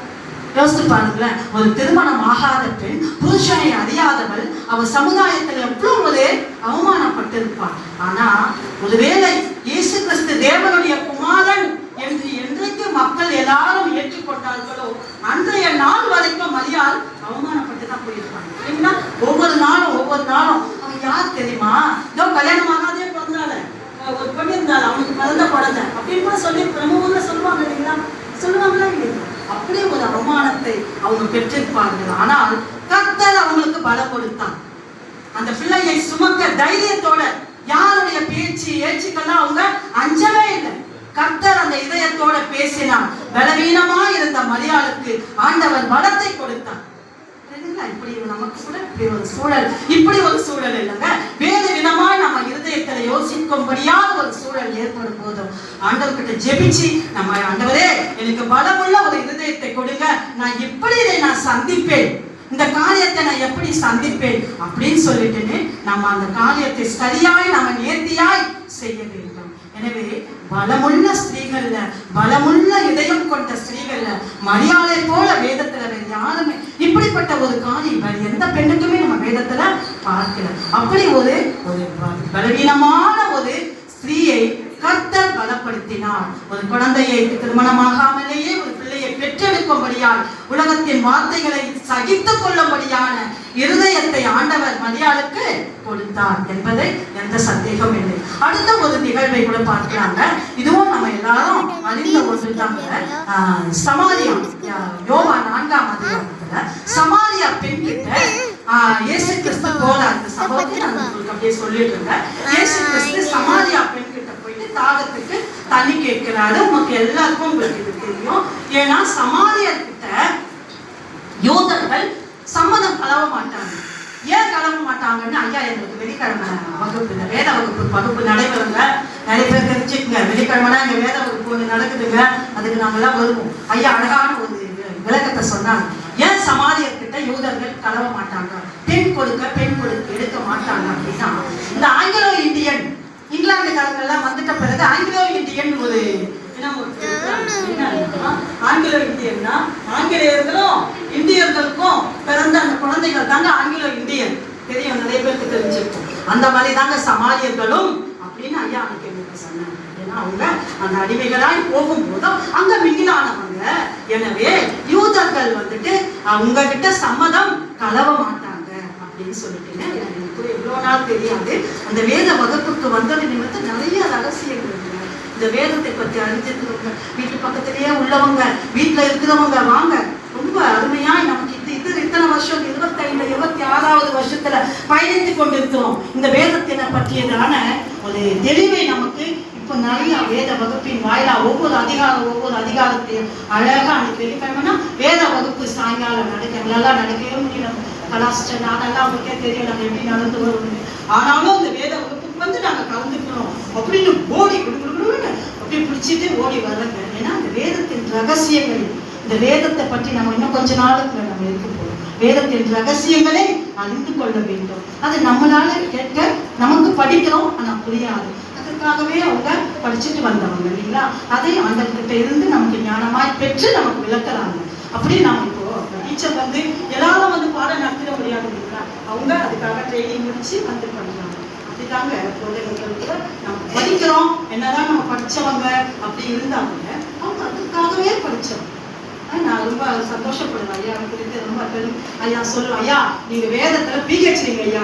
யோசித்து பாருங்களேன். ஒரு திருமணம் ஆகாத பெண், புருஷனை அறியாதவள், அவள் சமுதாயத்தில் எவ்வளவு ஒரு அவமானப்பட்டிருப்பாள். ஆனா ஒருவேளை இயேசு கிறிஸ்து தேவனுடைய குமாரன் என்று என்றைக்கு மக்கள் எல்லாரும் ஏற்றுக்கொண்டார்களோ அன்றைய நாள் வரைக்கும் மரியாள் அவமானப்பட்டு தான் போயிருப்பாங்க. இல்லைங்களா? ஒவ்வொரு நாளும் அவன் யார் தெரியுமா, இதோ கல்யாணம் ஆகாதே பிறந்தால ஒரு பொண்ணு இருந்தாள், அவனுக்கு பிறந்த குழந்தை அப்படின்னு கூட சொல்லி நம்ம ஊர்ல சொல்லுவாங்க. இல்லைங்களா? சொல்லுவாங்களா இல்லைங்களா? அப்படியே ஒரு அவமானத்தை அவங்க பெற்றிருப்பார்கள். ஆனால் கர்த்தர் அவங்களுக்கு பலம் கொடுத்தார். அந்த பிள்ளையை சுமக்க தைரியத்தோட, யாருடைய பேச்சு ஏச்சுக்கெல்லாம் அவங்க அஞ்சவே இல்லை. கர்த்தர் அந்த இதயத்தோட பேசினார். பலவீனமா இருந்த மரியாளுக்கு ஆண்டவர் பலத்தை கொடுத்தார். இப்படி நமக்கு கூட இப்படி ஒரு சூழல் இல்லைங்க. வேறு விதமா நம்ம இருதயத்துல யோசிக்கும்படியாக ஒரு சூழல் ஏற்படும் போதும் ஆண்டவர்கிட்ட ஜெபிச்சு, நம்ம ஆண்டவரே எனக்கு பலமுள்ள ஒரு இருதயத்தை கொடுங்க, நான் எப்படி இதை நான் சந்திப்பேன், இந்த காரியத்தை நான் எப்படி சந்திப்பேன் அப்படின்னு சொல்லிட்டு நம்ம அந்த காரியத்தை சரியாய் நம்ம நேர்த்தியாய் செய்ய வேண்டும். எனவே பலமுள்ள ஸ்திரீகள்ல, பலமுள்ள இதயம் கொண்ட ஸ்திரீகள்ல மரியாதை போல வேதத்துல வேறு யாருமே இப்படிப்பட்ட ஒரு காரியம் வேறு எந்த பெண்ணுக்குமே நம்ம வேதத்துல பார்க்கல. அப்படி ஒரு பலவீனமான ஒரு ஸ்திரீயை கர்த்தர் பலப்படுத்தினார். ஒரு குழந்தையை திருமணமாகாமலேயே ஒரு பிள்ளையை பெற்றெடுக்கும்படியால், உலகத்தின் வார்த்தைகளை சகித்துக் கொள்ளும்படியான இருதயத்தை ஆண்டவர் மரியாளுக்கு கொடுத்தார் என்பதை எந்த சந்தேகம் இல்லை. அடுத்த ஒரு நிகழ்வை கூட பார்க்கிறாங்க. இதுவும் நம்ம எல்லாரும் அறிந்த ஒன்றுதாங்க. சமாரியா, யோவான் 4ஆம் அதிகாரத்துல சமாரியா பெண் கிட்ட இயேசு கிறிஸ்து போறார். இந்த சம்பவத்தை நான் உங்களுக்கு அப்படியே சொல்லிட்டு இருந்தேன். இயேசு கிறிஸ்து சமாரியா பெண் கிட்ட போயிட்டு தாகத்துக்கு தண்ணி கேட்கிறாரு. உங்களுக்கு எல்லாருக்கும் உங்களுக்கு இது தெரியும். ஏன்னா சமாரியர் கிட்ட யூதர்கள் சம்மதம் கலவ மாட்டாங்க. ஏன் கலவ மாட்டாங்கன்னு ஐயா எங்களுக்கு வெள்ளிக்கிழமை வகுப்பு, இந்த வேத வகுப்பு நடைபெறுங்க. நிறைய பேர் தெரிஞ்சுக்குங்க, வெள்ளிக்கிழமைனா இங்க வேத வகுப்பு ஒன்று நடக்குதுங்க, அதுக்கு நாங்கெல்லாம் வருவோம். ஐயா அழகான ஒரு விளக்கத்தை சொன்னாங்க. ஏன் சமாரியர்கிட்ட யூதர்கள் கலவ மாட்டாங்க, பெண் கொடுக்க எடுக்க மாட்டாங்க அப்படின்னா, இந்த ஆங்கிலோ இந்தியன் இங்கிலாந்துக்காரங்கெல்லாம் வந்துட்ட பிறகு ஆங்கிலோ இந்தியன் ஒரு ஆங்கிலோ இந்தியன்னா ஆங்கிலேயர்களும் இந்தியர்களுக்கும் பிறந்த அந்த குழந்தைகள் தாங்க ஆங்கிலோ இந்தியன். தெரியும், நிறைய பேருக்கு தெரிஞ்சிருக்கும். அந்த மாதிரி தாங்க சமாரியர்களும் அப்படின்னு ஐயா அன்னைக்கு எனக்கு சொன்னாங்க. ஏன்னா அவங்க அந்த அடிமைகளாய் போகும்போதும் அங்க மிங்கிலானவங்க. எனவே யூதர்கள் வந்துட்டு அவங்க கிட்ட சம்மதம் கலவ மாட்டாங்க அப்படின்னு சொல்லிட்டு எனக்கு இவ்வளவு நாள் தெரியாது. அந்த வேத வகுப்புக்கு வந்தது நிமித்தம் நிறைய ரகசியங்கள் இருக்கு. இந்த வேதத்தை பற்றி அறிஞ்சிருக்கிறவங்க, வீட்டு பக்கத்திலேயே உள்ளவங்க, வீட்டுல இருக்கிறவங்க வாங்க, ரொம்ப அருமையாய் நமக்கு இத்தனை வருஷம் 25 26வது வருஷத்துல பயணித்து கொண்டிருக்கிறோம். இந்த வேதத்தினை பற்றியதான ஒரு தெளிவை நமக்கு இப்போ நிறைய வேத வகுப்பின் வாயிலா ஒவ்வொரு அதிகாரத்தையும் அழகா அன்னைக்கு வெள்ளிக்கிழமைனா வேத வகுப்பு சாயங்காலம் எங்களால் நடக்கவே முடியல. கலாச்சாரம் நாடெல்லாம் அவங்களுக்கே தெரியும் நாங்கள் எப்படி நடந்து வருவோம். ஆனாலும் அந்த வேத வகுப்புக்கு வந்து நாங்கள் கலந்துக்கிறோம் அப்படின்னு ஓடி அப்படி பிடிச்சிட்டு ஓடி வர்றங்க. ஏன்னா அந்த வேதத்தின் ரகசியங்கள், இந்த வேதத்தை பற்றி நம்ம இன்னும் கொஞ்ச நாளுக்கு நம்ம இருக்க போறோம். வேதத்தின் ரகசியங்களை அறிந்து கொள்ள வேண்டும். அது நம்மளால கேட்க, நமக்கு படிக்கிறோம் ஆனா புரியாது. அதுக்காகவே அவங்க படிச்சுட்டு வந்தவங்க இல்லைங்களா? அதை ஆண்டவர்கிட்ட இருந்து நமக்கு ஞானமாய் பெற்று நமக்கு விளக்குறாங்க. அப்படி நாம இப்போ டீச்சர் வந்து எல்லாரும் வந்து பாடம் நடத்திட முடியாது இல்லைங்களா? அவங்க அதுக்காக ட்ரைனிங் முடிச்சு வந்து பண்றாங்க. அப்படிதாங்க குழந்தைகளுக்கு நம்ம படிக்கிறோம். என்னதான் நம்ம படிச்சவங்க அப்படி இருந்தாங்க, அவங்க அதுக்காகவே படிச்சவங்க. நான் ரொம்ப சந்தோஷப்படுவேன் ஐயா குறித்து ரொம்ப பெரும். ஐயா சொல்லுவேன், ஐயா நீங்க வேதத்துல பிஹெச்டிங்க ஐயா.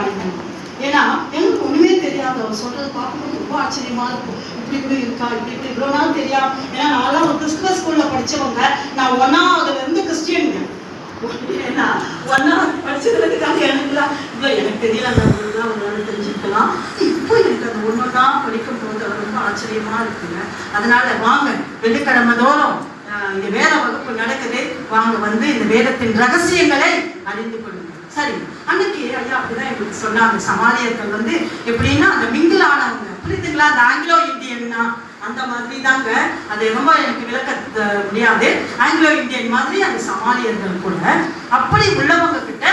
ஏன்னா எங்களுக்கு ஒண்ணுமே தெரியாது. அவர் சொல்றது பார்க்கும்போது ரொம்ப ஆச்சரியமா இருக்கும். இப்படி கூட இருக்கா, இப்படி இவ்வளவு நாள் தெரியாது. ஏன்னா நான்லாம் ஒரு கிறிஸ்துவ ஸ்கூல்ல படிச்சவங்க. நான் 1ஆவதுல இருந்து கிறிஸ்டியனுங்க. ஏன்னா 1ஆவது படிச்சதுக்காக எனக்கு தெரியல. ஒரு நாள் தெரிஞ்சு ஆச்சரியமா இருக்குங்க. அதனால வாங்க, வெள்ளிக்கிழமை தோறும் இந்த வேத வகுப்பு நடக்குது, வாங்க வந்து இந்த வேதத்தின் ரகசியங்களை அறிந்து கொள்ளுங்க. சரி, அன்னைக்கு ஐயா அப்படிதான் எங்களுக்கு சொன்னாங்க. சமாரியர்கள் வந்து எப்படின்னா அந்த மிங்கிள் ஆனவங்க, புரியுதுங்களா? அந்த ஆங்கிலோ இந்தியன்னா அந்த மாதிரி தாங்க. அது ரொம்ப எனக்கு விளக்க முடியாது. ஆங்கிலோ இந்தியன் மாதிரி அந்த சமாரியர்கள் கூட அப்படி உள்ளவங்க கிட்ட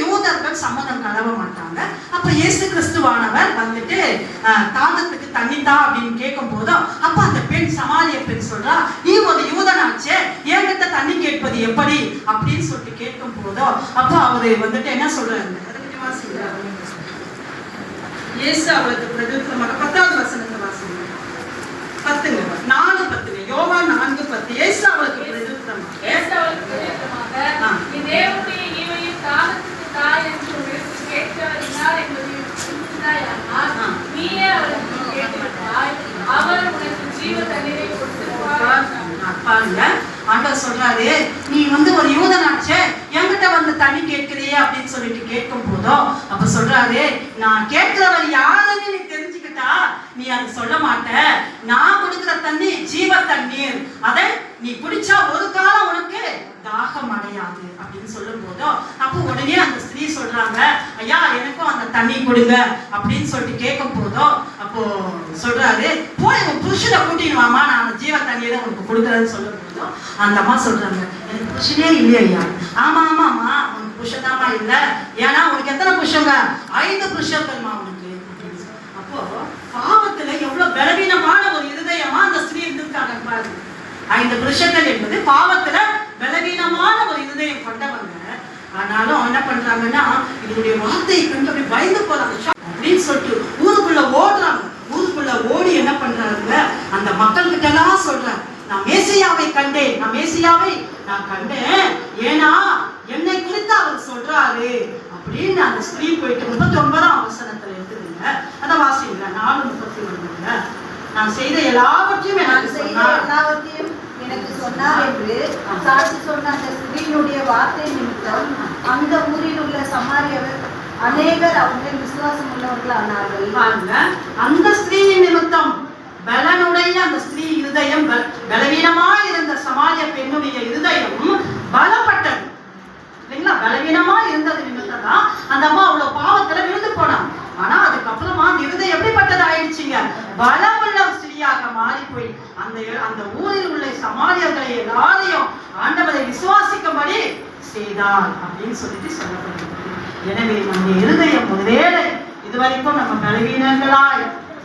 யூதர்கள் சம்மதம் கலவ மாட்டாங்க. அப்ப இயேசு கிறிஸ்துவானவர் வந்துட்டு தாகத்துக்கு தண்ணி தான் அப்படின்னு கேட்கும் போதும், அப்ப அந்த பெண், சமாரிய பெண் சொல்றா, நீ ஒரு யூதனாச்சே, என்கிட்ட தண்ணி கேட்பது எப்படி அப்படின்னு சொல்லிட்டு கேட்கும் போதும், அப்ப அவரு வந்துட்டு என்ன சொல்றாரு? இயேசு அவளுக்கு பிரதியுத்தரமாக 10வது வசனத்தை வாசிங்க. 4:10 யோவான் 4:10 இயேசு அவளுக்கு பிரதியுத்தரமாக நீ தேவனுடைய ஈவையும் தாகத்துக்கு தாய் என்று உனக்கு கேட்கிறவர் இன்னார் என்பதையும் புரிந்தாயானால் நீயே அவளுக்கு கேட்டிருப்பாய், அவர் உனக்கு ஜீவ தண்ணீரை கொடுத்திருப்பார். பாருங்க, ஆண்டவர் சொல்றாரு, நீ வந்து ஒரு யூதனாச்சே, என்கிட்ட வந்து தண்ணி கேட்கிறியே அப்படின்னு சொல்லிட்டு கேட்கும் போதும் அப்ப சொல்றாரு, நான் கேட்கிறவர் யாருன்னு நீ தெரிஞ்சுக்கிட்டா நீ அதை சொல்ல மாட்ட. நான் கொடுக்கிற தண்ணி ஜீவ தண்ணீர், அதை நீ குடிச்சா ஒரு காலம் உனக்கு தாகம் அடையாது அப்படின்னு சொல்லும் போதும் அப்போ உடனே அந்த ஸ்திரீ சொல்றாங்க, ஐயா எனக்கும் அந்த தண்ணி கொடுங்க அப்படின்னு சொல்லிட்டு கேட்கும் போதும் அப்போ சொல்றாரு, போய் உன் புருஷனை கூட்டின்னு வாமா, நான் அந்த ஜீவ தண்ணியை உனக்கு கொடுக்குறேன்னு சொல்லும் போதும் அந்த அம்மா சொல்றாங்க, எனக்கு புருஷனே இல்லையா? ஆமா ஆமாமா, உனக்கு புருஷதாமா இல்லை. ஏன்னா உனக்கு எத்தனை புருஷங்க? 5 புருஷர்கள்மா உனக்கு. அப்போ பாவத்துல எவ்வளவு பலவீனமான ஒரு இருதயமா அந்த ஸ்திரீ இருந்திருக்காங்க பாருங்க. 5 புருஷர்கள் என்பது பாவத்துல பலவீனமான ஒரு இருதயம் கொண்டவங்க. ஆனாலும் என்ன பண்றாங்கன்னா, இதனுடைய வார்த்தையை கண்டு அப்படி பயந்து போறாங்க அப்படின்னு சொல்லிட்டு ஊருக்குள்ள ஓடுறாங்க. ஊருக்குள்ள ஓடி என்ன பண்றாங்க, அந்த மக்கள் கிட்ட எல்லாம் சொல்றாங்க, நான் மேசியாவை கண்டேன், நான் மேசியாவை நான் கண்டேன், ஏன்னா என்னை குறித்து அவர் சொல்றாரு அப்படின்னு அந்த ஸ்திரீ போயிட்டு 39ஆம் வசனத்துல இருக்குதுங்க. அதை வாசிங்க. 4:31 நான் செய்த எல்லாவற்றையும் எனக்கு சொன்னார் என்று சாட்சி சொன்ன அந்த ஸ்திரீனுடைய வார்த்தை நிமித்தம் அந்த ஊரில் உள்ள சமாரியவர் அநேகர் அவங்க விசுவாசம் உள்ளவர்கள் ஆனார்கள். அந்த ஸ்திரீயின் நிமித்தம் பலனுடைய அந்த ஸ்திரீ இருதயம், பலவீனமா இருந்த சமாரிய பெண்ணுடைய இருதயம் பலப்பட்டது இல்லைங்களா? பலவீனமா இருந்தது நிமித்தம் தான் அந்த அம்மா அவ்வளவு பாவத்துல விழுந்து போனாங்க. ஆனா அதுக்கப்புறமா அந்த இருதயம் எப்படிப்பட்டது ஆயிடுச்சுங்க? பலமுள்ள ஸ்திரீயாக மாறி போய் அந்த ஊரில் உள்ள சமாரியர்களை எல்லாரையும் ஆண்டவரை விசுவாசிக்கும்படி செய்தார் அப்படின்னு சொல்லிட்டு சொல்லப்படுகிறது. எனவே நம்முடைய இருதயம் ஒருவேளை இதுவரைக்கும் நம்ம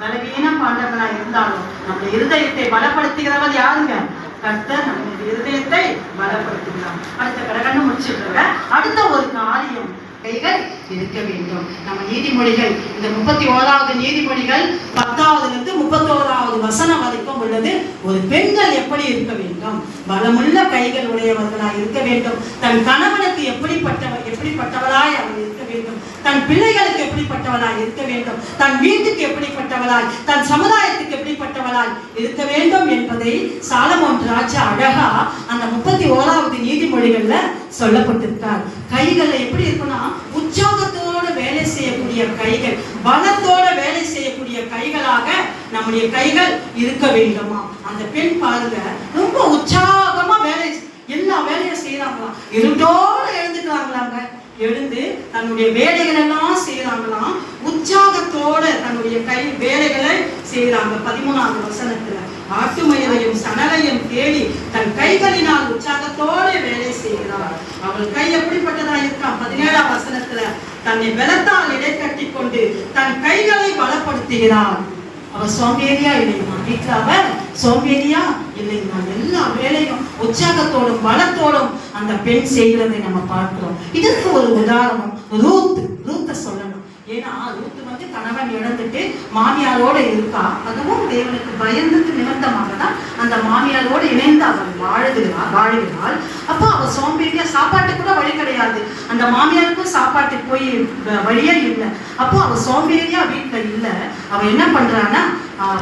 பலவீனம் பாண்டவர்களா இருந்தாலும் நம்முடைய இருதயத்தை பலப்படுத்துகிறவர் யாருங்க? கர்த்தர் நம்முடைய இருதயத்தை பலப்படுத்துகிறார். அடுத்த கடகன்னு முடிச்சிட்டு அடுத்த ஒரு காரியம், கைகள் இருக்க வேண்டும். நம்ம நீதிமொழிகள், இந்த 31வது நீதிமொழிகள் 10வது 31வது வசனம் வரைக்கும் உள்ளது. ஒரு பெண்கள் எப்படி இருக்க வேண்டும்? பலமுள்ள கைகள் உடையவர்களாய் இருக்க வேண்டும். தன் கணவனுக்கு எப்படிப்பட்டவளாய் அவள் இருக்க வேண்டும், தன் பிள்ளைகளுக்கு எப்படிப்பட்டவளாய் இருக்க வேண்டும், தன் வீட்டுக்கு எப்படிப்பட்டவளாய், தன் சமுதாயத்துக்கு எப்படிப்பட்டவளாய் இருக்க வேண்டும் என்பதை சாலமோன் ராஜா அழகா அந்த 31வது நீதிமொழிகள்ல சொல்லப்பட்டிருக்கார். கைகள்ல எப்படி இருக்குன்னா, உற்சாகத்தோட வேலை செய்யக்கூடிய கைகள், பலத்தோட வேலை செய்யக்கூடிய கைகளாக நம்முடைய கைகள் இருக்க வேண்டுமா? அந்த பெண் பாருங்க, ரொம்ப உற்சாகமா எல்லா வேலையும் செய்யறாங்களாம். இருட்டோடு எழுந்துக்கிறாங்களாங்க. எழுந்து தன்னுடைய வேலைகள் எல்லாம் செய்யறாங்களாம். உற்சாகத்தோட தன்னுடைய கை வேலைகளை செய்யறாங்க. 13வது வசனத்துல ஆட்டுமயிரையும் சணலையும் தேடி தன் கைகளினால் உற்சாகத்தோட வேலை செய்கிறார். அவள் கை எப்படிப்பட்டதா இருக்கா? 17ஆம் வசனத்துல தன்னை பலத்தால் இடை கட்டி கொண்டு தன் கைகளை பலப்படுத்துகிறார். அவ சோம்பேறியா இல்லைங்களா? வீட்டுல அவ சோம்பேறியா இல்லைங்களா? எல்லா வேலையும் உற்சாகத்தோடும் பலத்தோடும் அந்த பெண் செய்கிறதை நம்ம பார்க்கிறோம். இதற்கு ஒரு உதாரணம் ரூத்தை சொல்லணும். ஏன்னா ரூத் கணவன் இழந்துட்டு மாமியாரோட இருக்கா. அதுவும் தேவனுக்கு பயந்துக்கு நிமித்தமாக தான் அந்த மாமியாரோடு இணைந்து அவள் வாழுகிறாள். அப்போ அவள் சோம்பேறியா, சாப்பாட்டு கூட வழி கிடையாது. அந்த மாமியாருக்கும் சாப்பாட்டுக்கு போய் வழியே இல்லை. அப்போ அவள் சோம்பேறியா வீட்டுல இல்லை. அவள் என்ன பண்றான்னா,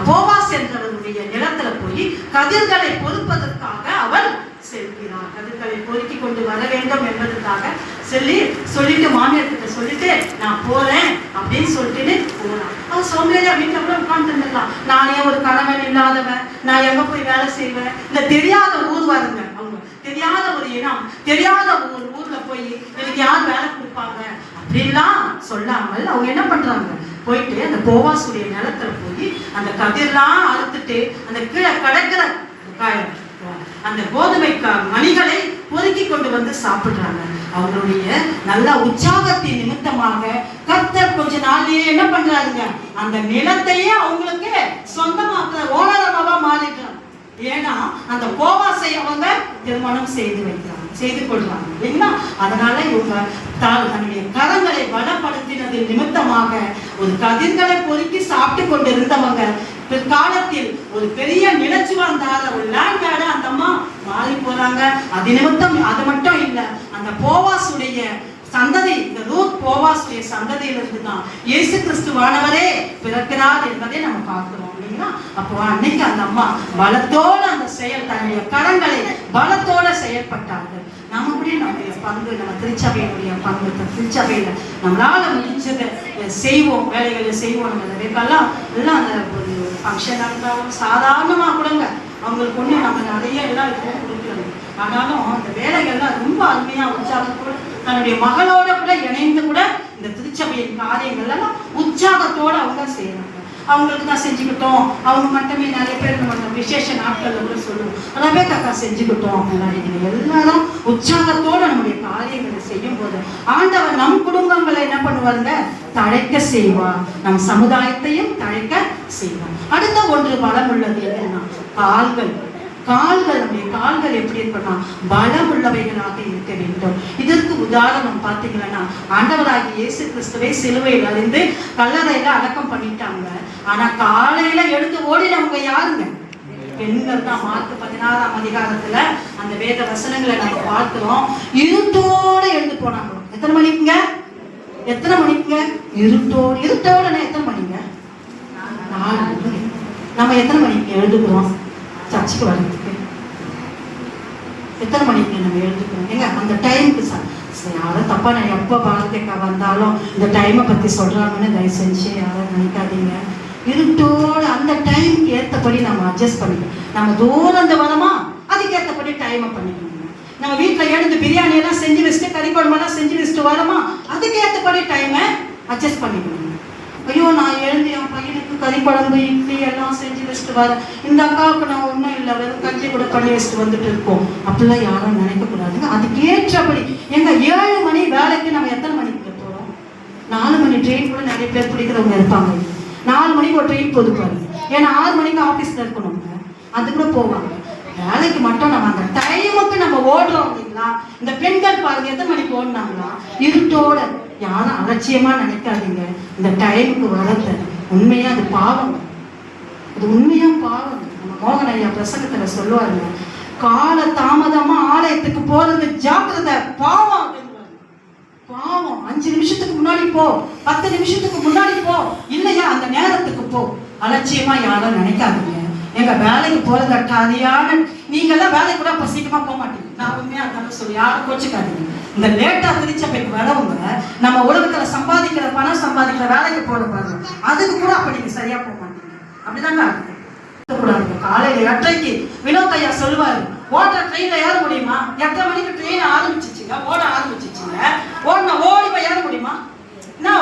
போவாஸ் என்றவருடைய நிலத்துல போய் கதிர்களை பொறுப்பதற்காக அவள் செல்கிறாள். கதிர்களை பொறுக்கி கொண்டு வர வேண்டும் என்பதற்காக சொல்லிட்டு மாமியார் கிட்ட சொல்லிட்டு நான் போறேன் அப்படின்னு சொல்லிட்டு போறான். அவன் சோம்பேறியா வீட்டுல கூட உட்காந்துருந்துடலாம். நானே ஒரு கணவன் இல்லாதவன், நான் எங்க போய் வேலை செய்வேன்? இந்த தெரியாத ஊர் வருங்க, அவங்க தெரியாத ஒரு இனம், தெரியாத ஒரு ஊர்ல போய் எனக்கு யார் வேலை கொடுப்பாங்க அப்படின்லாம் சொல்லாமல் அவங்க என்ன பண்றாங்க, போயிட்டு அந்த போவாசுடைய நிலத்துல போய் அந்த கதிரெல்லாம் அறுத்துட்டு அந்த கீழே கடக்கிற அந்த கோதுமை மணிகளை பொறுக்கி கொண்டு வந்து சாப்பிடுறாங்க. அவங்களுடைய நல்ல உற்சாகத்தின் நிமித்தமாக கர்த்தர் கொஞ்ச நாள்லயே என்ன பண்றாருங்க, அந்த நிலத்தையே அவங்களுக்கு சொந்தமாக்குற ஓனரமாவா மாறிடுறாங்க. ஏன்னா அந்த போவாசை அவங்க திருமணம் செய்து கொள்றாங்க இல்லைங்களா? அதனால இவங்க தன்னுடைய கரங்களை பலப்படுத்தினதின் நிமித்தமாக ஒரு கதிர்களை பொறுக்கி சாப்பிட்டு கொண்டிருந்தவங்க பிற்காலத்தில் ஒரு பெரிய நிலச்சுவாந்தார ஒரு லேண்ட் அந்த அம்மா மாறி போறாங்க. அது நிமித்தம் அது மட்டும் இல்ல, அந்த போவாசுடைய சந்ததி, இந்த ரூத் போவாசுடைய சந்ததியிலிருந்து தான் இயேசு கிறிஸ்துவானவரே பிறக்கிறார் என்பதை நம்ம பார்க்கிறோம் இல்லைங்களா? அப்போ அன்னைக்கு அந்த அம்மா பலத்தோட அந்த செயல், தன்னுடைய கரங்களை பலத்தோட செயல்பட்டார்கள். நம்மளுடைய நம்முடைய பங்கு, நம்ம திருச்சபையினுடைய பங்கு, திருச்சபையில நம்மளால முடிஞ்சதை செய்வோம், வேலைகளை செய்வோம். நம்ம நிறையெல்லாம் எல்லாம் அந்த ஒரு ஃபங்க்ஷனாக இருந்தாலும் சாதாரணமாக கூடங்க அவங்களுக்கு ஒன்று நம்ம நிறைய எல்லாம் இருக்கும் கொடுக்குறது. ஆனாலும் அந்த வேலைகள்லாம் ரொம்ப அருமையாக உற்சாகத்தோடு தன்னுடைய மகளோட கூட இணைந்து கூட இந்த திருச்சபையின் காரியங்கள்லாம் உற்சாகத்தோடு அவங்க செய்யறாங்க. அவங்களுக்கு தான் செஞ்சுக்கிட்டோம், அவங்க மட்டுமே நிறைய பேர் நம்ம விசேஷ நாட்கள்ல கூட சொல்லுவோம், அதே காக்கா செஞ்சுக்கிட்டோம் அப்படின்னா எல்லாரும் உற்சாகத்தோட நம்முடைய காரியங்களை செய்யும் போது ஆண்டவர் நம் குடும்பங்களை என்ன பண்ணுவாருங்க, தழைக்க செய்வார், நம் சமுதாயத்தையும் தழைக்க செய்வார். அடுத்த ஒன்று பலம் உள்ளது என்னன்னா கால்கள். நம்முடைய கால்கள் எப்படி இருக்கணும், பலம் உள்ளவைகளாக இருக்க வேண்டும். இதற்கு உதாரணம் பார்த்தீங்கன்னா ஆண்டவராகிய இயேசு கிறிஸ்துவை சிலுவையில் அறிந்து கல்லறையில அடக்கம் பண்ணிட்டாங்க. ஆனா காலையில எடுத்து ஓடினவங்க யாருங்க, பெண்கள் தான். மார்க் 16ஆம் அதிகாரத்துல அந்த வேத வசனங்களை நம்ம பார்க்கிறோம். இருட்டோட எழுந்து போனாங்க. எத்தனை மணிக்குங்க, இருட்டோட எத்தனை மணிங்க, 4 மணி. நம்ம எத்தனை மணிக்கு எழுதுகிறோம் சர்ச்சுக்கு வர்றதுக்கு? எத்தனை மணிக்கு நம்ம எழுதுக்கிறோம்? ஏங்க அந்த டைமுக்கு யாரும் தப்பா, நான் எப்போ பாரதிக்கா வந்தாலும் இந்த டைமை பத்தி சொல்றாங்கன்னு தயவு செஞ்சு யாரும் நினைக்காதீங்க. இருட்டோட அந்த டைமுக்கு ஏற்றபடி நம்ம அட்ஜஸ்ட் பண்ணிக்கணும். நம்ம தூரம் வரமா அதுக்கேற்றபடி டைமை பண்ணிக்கணும். நம்ம வீட்டில் எழுந்து பிரியாணி எல்லாம் செஞ்சு வச்சுட்டு கறி குழம்பெல்லாம் செஞ்சு வச்சுட்டு வரமா அதுக்கேற்றபடி டைமை அட்ஜஸ்ட் பண்ணிக்கணும். ஐயோ நான் எழுந்து என் பையனுக்கு கறி குழம்பு இட்லி எல்லாம் செஞ்சு வச்சுட்டு வரேன், இந்த அக்காவுக்கு நான் ஒன்றும் இல்லை வெறும் கஞ்சி கூட பண்ணி வச்சுட்டு வந்துட்டு இருக்கோம் அப்படிலாம் யாரும் நினைக்கக்கூடாதுங்க. அதுக்கு ஏற்றபடி எங்க 7 மணி வேலைக்கு நம்ம எத்தனை மணிக்கு போகிறோம்? 4 மணி ட்ரெயின் கூட நிறைய பேர் பிடிக்கிறவங்க இருப்பாங்க. 4 மணிக்கு ஒரு ட்ரெயின் போது பாருங்க, ஏன்னா 6 மணிக்கு ஆஃபீஸில் இருக்கணுங்க, அது கூட போவாங்க. வேலைக்கு மட்டும் நம்ம அந்த டைமுக்கு நம்ம ஓடுறோம் இல்லைங்களா? இந்த பெண்கள் பாருங்க எத்தனை மணிக்கு ஓடினாங்களா, இருட்டோட. யாரும் அலட்சியமா நினைக்காதீங்க. இந்த டைமுக்கு வரது உண்மையா அது பாவம், அது உண்மையா பாவம். நம்ம மோகன் ஐயா பிரசங்கத்துல சொல்லுவாருங்க, கால தாமதமா ஆலயத்துக்கு போறது ஜாக்கிரதை, பாவம். 5 நிமிஷத்துக்கு முன்னாடி போ, 10 நிமிஷத்துக்கு முன்னாடி போ, இல்லையா அந்த நேரத்துக்கு போ. அலட்சியமா யாரும் நினைக்காதீங்க. எங்க வேலைக்கு போறது காரியான நீங்கெல்லாம் வேலைக்கு கூட சீக்கிரமா போக மாட்டீங்க. நான் உண்மையா இருந்தாலும் சொல்லி யாரும் கோச்சுக்காதீங்க. இந்த லேட்டா திருச்சபைக்கு வரவங்க நம்ம உலகத்துல சம்பாதிக்கிற பணம் சம்பாதிக்கிற வேலைக்கு போட பாருங்க, அதுக்கு கூட அப்ப நீங்க சரியா போக மாட்டீங்க. அப்படிதாங்க கூடாது. காலையில 8:30 வினோத் ஐயா சொல்லுவாரு, ஓடுற ட்ரெயின்ல ஏற முடியுமா? 8:30 மணிக்கு ட்ரெயின் ஆரம்பிச்சிச்சுங்க, ஓட ஆரம்பிச்சிச்சுங்க, ஓடி போய் ஏற முடியுமா? என்ன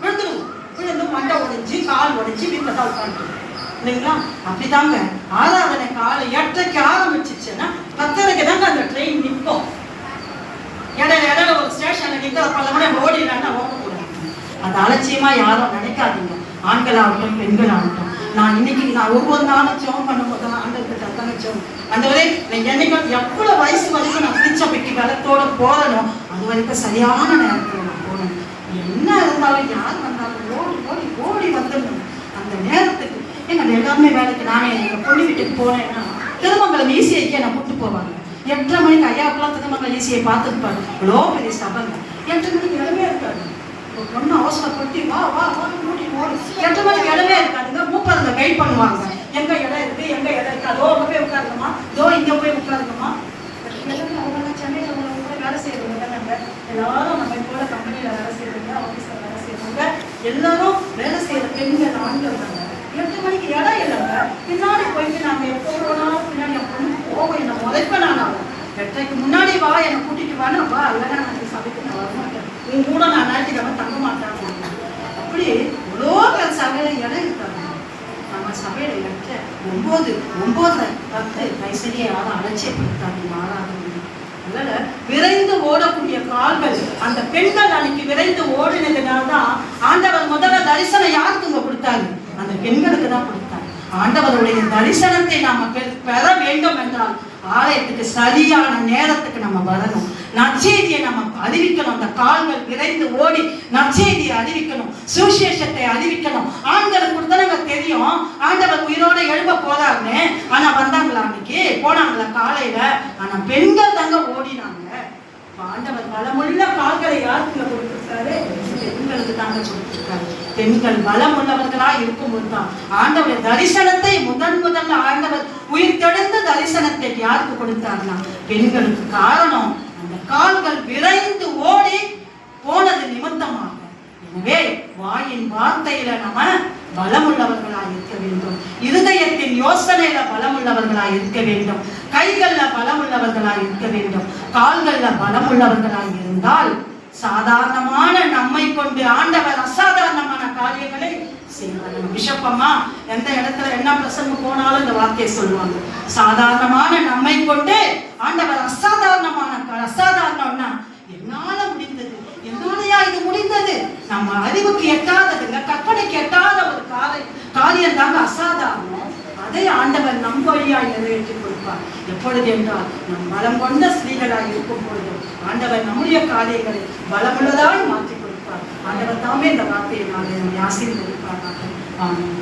விழுந்துடும், விழுந்து மண்டை உடைஞ்சு கால் உடைஞ்சு வீட்டுல தான் உட்காந்து இல்லைங்களா? அப்படிதாங்க ஆராதனை காலை 8:30 ஆரம்பிச்சிச்சுன்னா 10:30 தாங்க அந்த ட்ரெயின் நிற்கும். இடையில ஒரு ஸ்டேஷன்ல நிற்கிற பல மணி ஓடினான்னா ஓடக்கூடாது. அது அலட்சியமா யாரும் நினைக்காதீங்க, ஆண்களாகட்டும் பெண்களாகட்டும். நான் இன்னைக்கு ஒவ்வொரு நாளும் ஜெபம் பண்ணும்போது ஆண்டவர்கிட்ட தங்கச்சோம், ஆண்டவரே என்னைக்கும் எவ்வளவு வயசு வரைக்கும் நான் திருச்சபைக்கு வெள்ளத்தோட போறனோ அது வரைக்கும் சரியான நேரத்தில் நான் போகணும். என்ன இருந்தாலும் யார் வந்தாலும் ஓடி வந்துடணும் அந்த நேரத்துக்கு. ஏங்க எல்லாமே வேலைக்கு நானே எங்கள் பொண்ணு வீட்டுக்கு போனேன்னா திருமங்கலம் ஈசிஐக்கே நான் கூப்பிட்டு போவாங்க. 8:30 மணிக்கு ஐயாவுக்குலாம் திருமங்கலம் ஈசியை பார்த்துருப்பாரு, இவ்வளோ பெரிய சபைங்க. 8 மணிக்கு இடமே இருக்காது. ஒரு பொண்ணு அவசரப்பட்டு வா மூடி ஓடு. 8 மணிக்கு இடமே இருக்காதுங்க. மூப்பருங்க கைட் பண்ணுவாங்க, எங்க இடம் இருக்கு, எங்க இடம் இருக்கு, அதோ அங்கே போய் உட்காருங்கம்மா, இதோ இங்கே போய் உட்காருங்கம்மா. எல்லாரும் நம்ம போல கம்பெனியில வேலை செய்யறவங்க, ஆஃபீஸ்ல வேலை செய்யறவங்க எல்லாரும் வேலை செய்யற பெண்கள் ஆண்கள் தாங்க. 8 மணிக்கு இடம் இல்லைங்க. பின்னாடி போயிட்டு நாங்க எப்போ போனாலும் பின்னாடி என் பொண்ணு போகும், என்ன உதைப்பேன். நான் 8:30க்கு முன்னாடி வா, என்னை கூட்டிட்டு வான்னு வா, இல்லைன்னா நான் சபைக்கு நான் வரமாட்டேன், உன் கூட நான் ஞாயிற்றுக்கிழமை தங்க மாட்டேன். அப்படி எவ்வளோ பேர் சபையில இடம் இருக்காங்க. நம்ம சபையில 8, 9, 9:30, 10 வயசுலேயே யாரும் அலட்சியப்படுத்தாங்க. மாறாத அதனால விரைந்து ஓடக்கூடிய கால்கள், அந்த பெண்கள் அன்னைக்கு விரைந்து ஓடினதுனால்தான் ஆண்டவர் முதல்ல தரிசனம் யாருக்குங்க கொடுத்தாரு? அந்த பெண்களுக்கு தான் கொடுத்தாரு. ஆண்டவருடைய தரிசனத்தை நாம பெற வேண்டும் என்றால் ஆலயத்துக்கு சரியான நேரத்துக்கு நம்ம வரணும். நற்செய்தியை நம்ம அறிவிக்கணும். அந்த கால்கள் விரைந்து ஓடி நற்செய்தியை அறிவிக்கணும், சுவிசேஷத்தை அறிவிக்கணும். ஆண்களுக்கு கொடுத்தவங்க தெரியும் ஆண்டவர் உயிரோட எழுப்ப போறாருன்னு. ஆனா வந்தாங்களா? அன்னைக்கு போனாங்களா காலையில? ஆனா பெண்கள் தாங்க ஓடினாங்க. ஆண்டவர் பலமுள்ள கால்களை யாருக்கு கொடுத்திருக்காரு? பெண்களுக்கு தாங்க கொடுத்திருக்காரு. பெண்கள் பலம் உள்ளவர்களா இருக்கும்போது தான் ஆண்டவர் தரிசனத்தை முதல்ல ஆண்டவர் உயிர் தெழுந்த தரிசனத்தை யாருக்கு கொடுத்தாருன்னா பெண்களுக்கு. காரணம் அந்த கால்கள் விரைந்து ஓடி போனது நிமித்தமாக. எனவே வாயின் வார்த்தையில நம்ம பலமுள்ளவர்களாக இருக்க வேண்டும், இருதயத்தின் யோசனையில பலமுள்ளவர்களாக இருக்க வேண்டும், கைகள்ல பலமுள்ளவர்களாக இருக்க வேண்டும், கால்கள்ல பலமுள்ளவர்களாக இருந்தால் சாதாரணமான நம்மை கொண்டு ஆண்டவர் அசாதாரணமான காரியங்களை செய்வார். நம்ம பிஷப்பம்மா எந்த இடத்துல என்ன பிரசங்கம் போனாலும் இந்த வார்த்தையை சொல்லுவாங்க. சாதாரணமான நம்மை கொண்டு ஆண்டவர் அசாதாரணம்னா என்னால முடிந்தது, என்னோடையா இது முடிந்தது? நம்ம அறிவுக்கு எட்டாததுங்க, கற்பனைக்கு எட்டாத ஒரு காரியம் தாங்க அசாதாரணம். அதை ஆண்டவர் நம் வழியாய் நிறைவேற்றி கொடுப்பார். எப்பொழுது என்றால் நம் பலம் கொண்ட ஸ்திரீகளாய் இருக்கும் பொழுது ஆண்டவர் நம்முடைய காரியங்களை பலமுள்ளதாய் மாற்றி கொடுப்பார். ஆண்டவர் தாமே இந்த வார்த்தையை நாங்கள் ஆசீர்வதிப்பார். ஆமென்.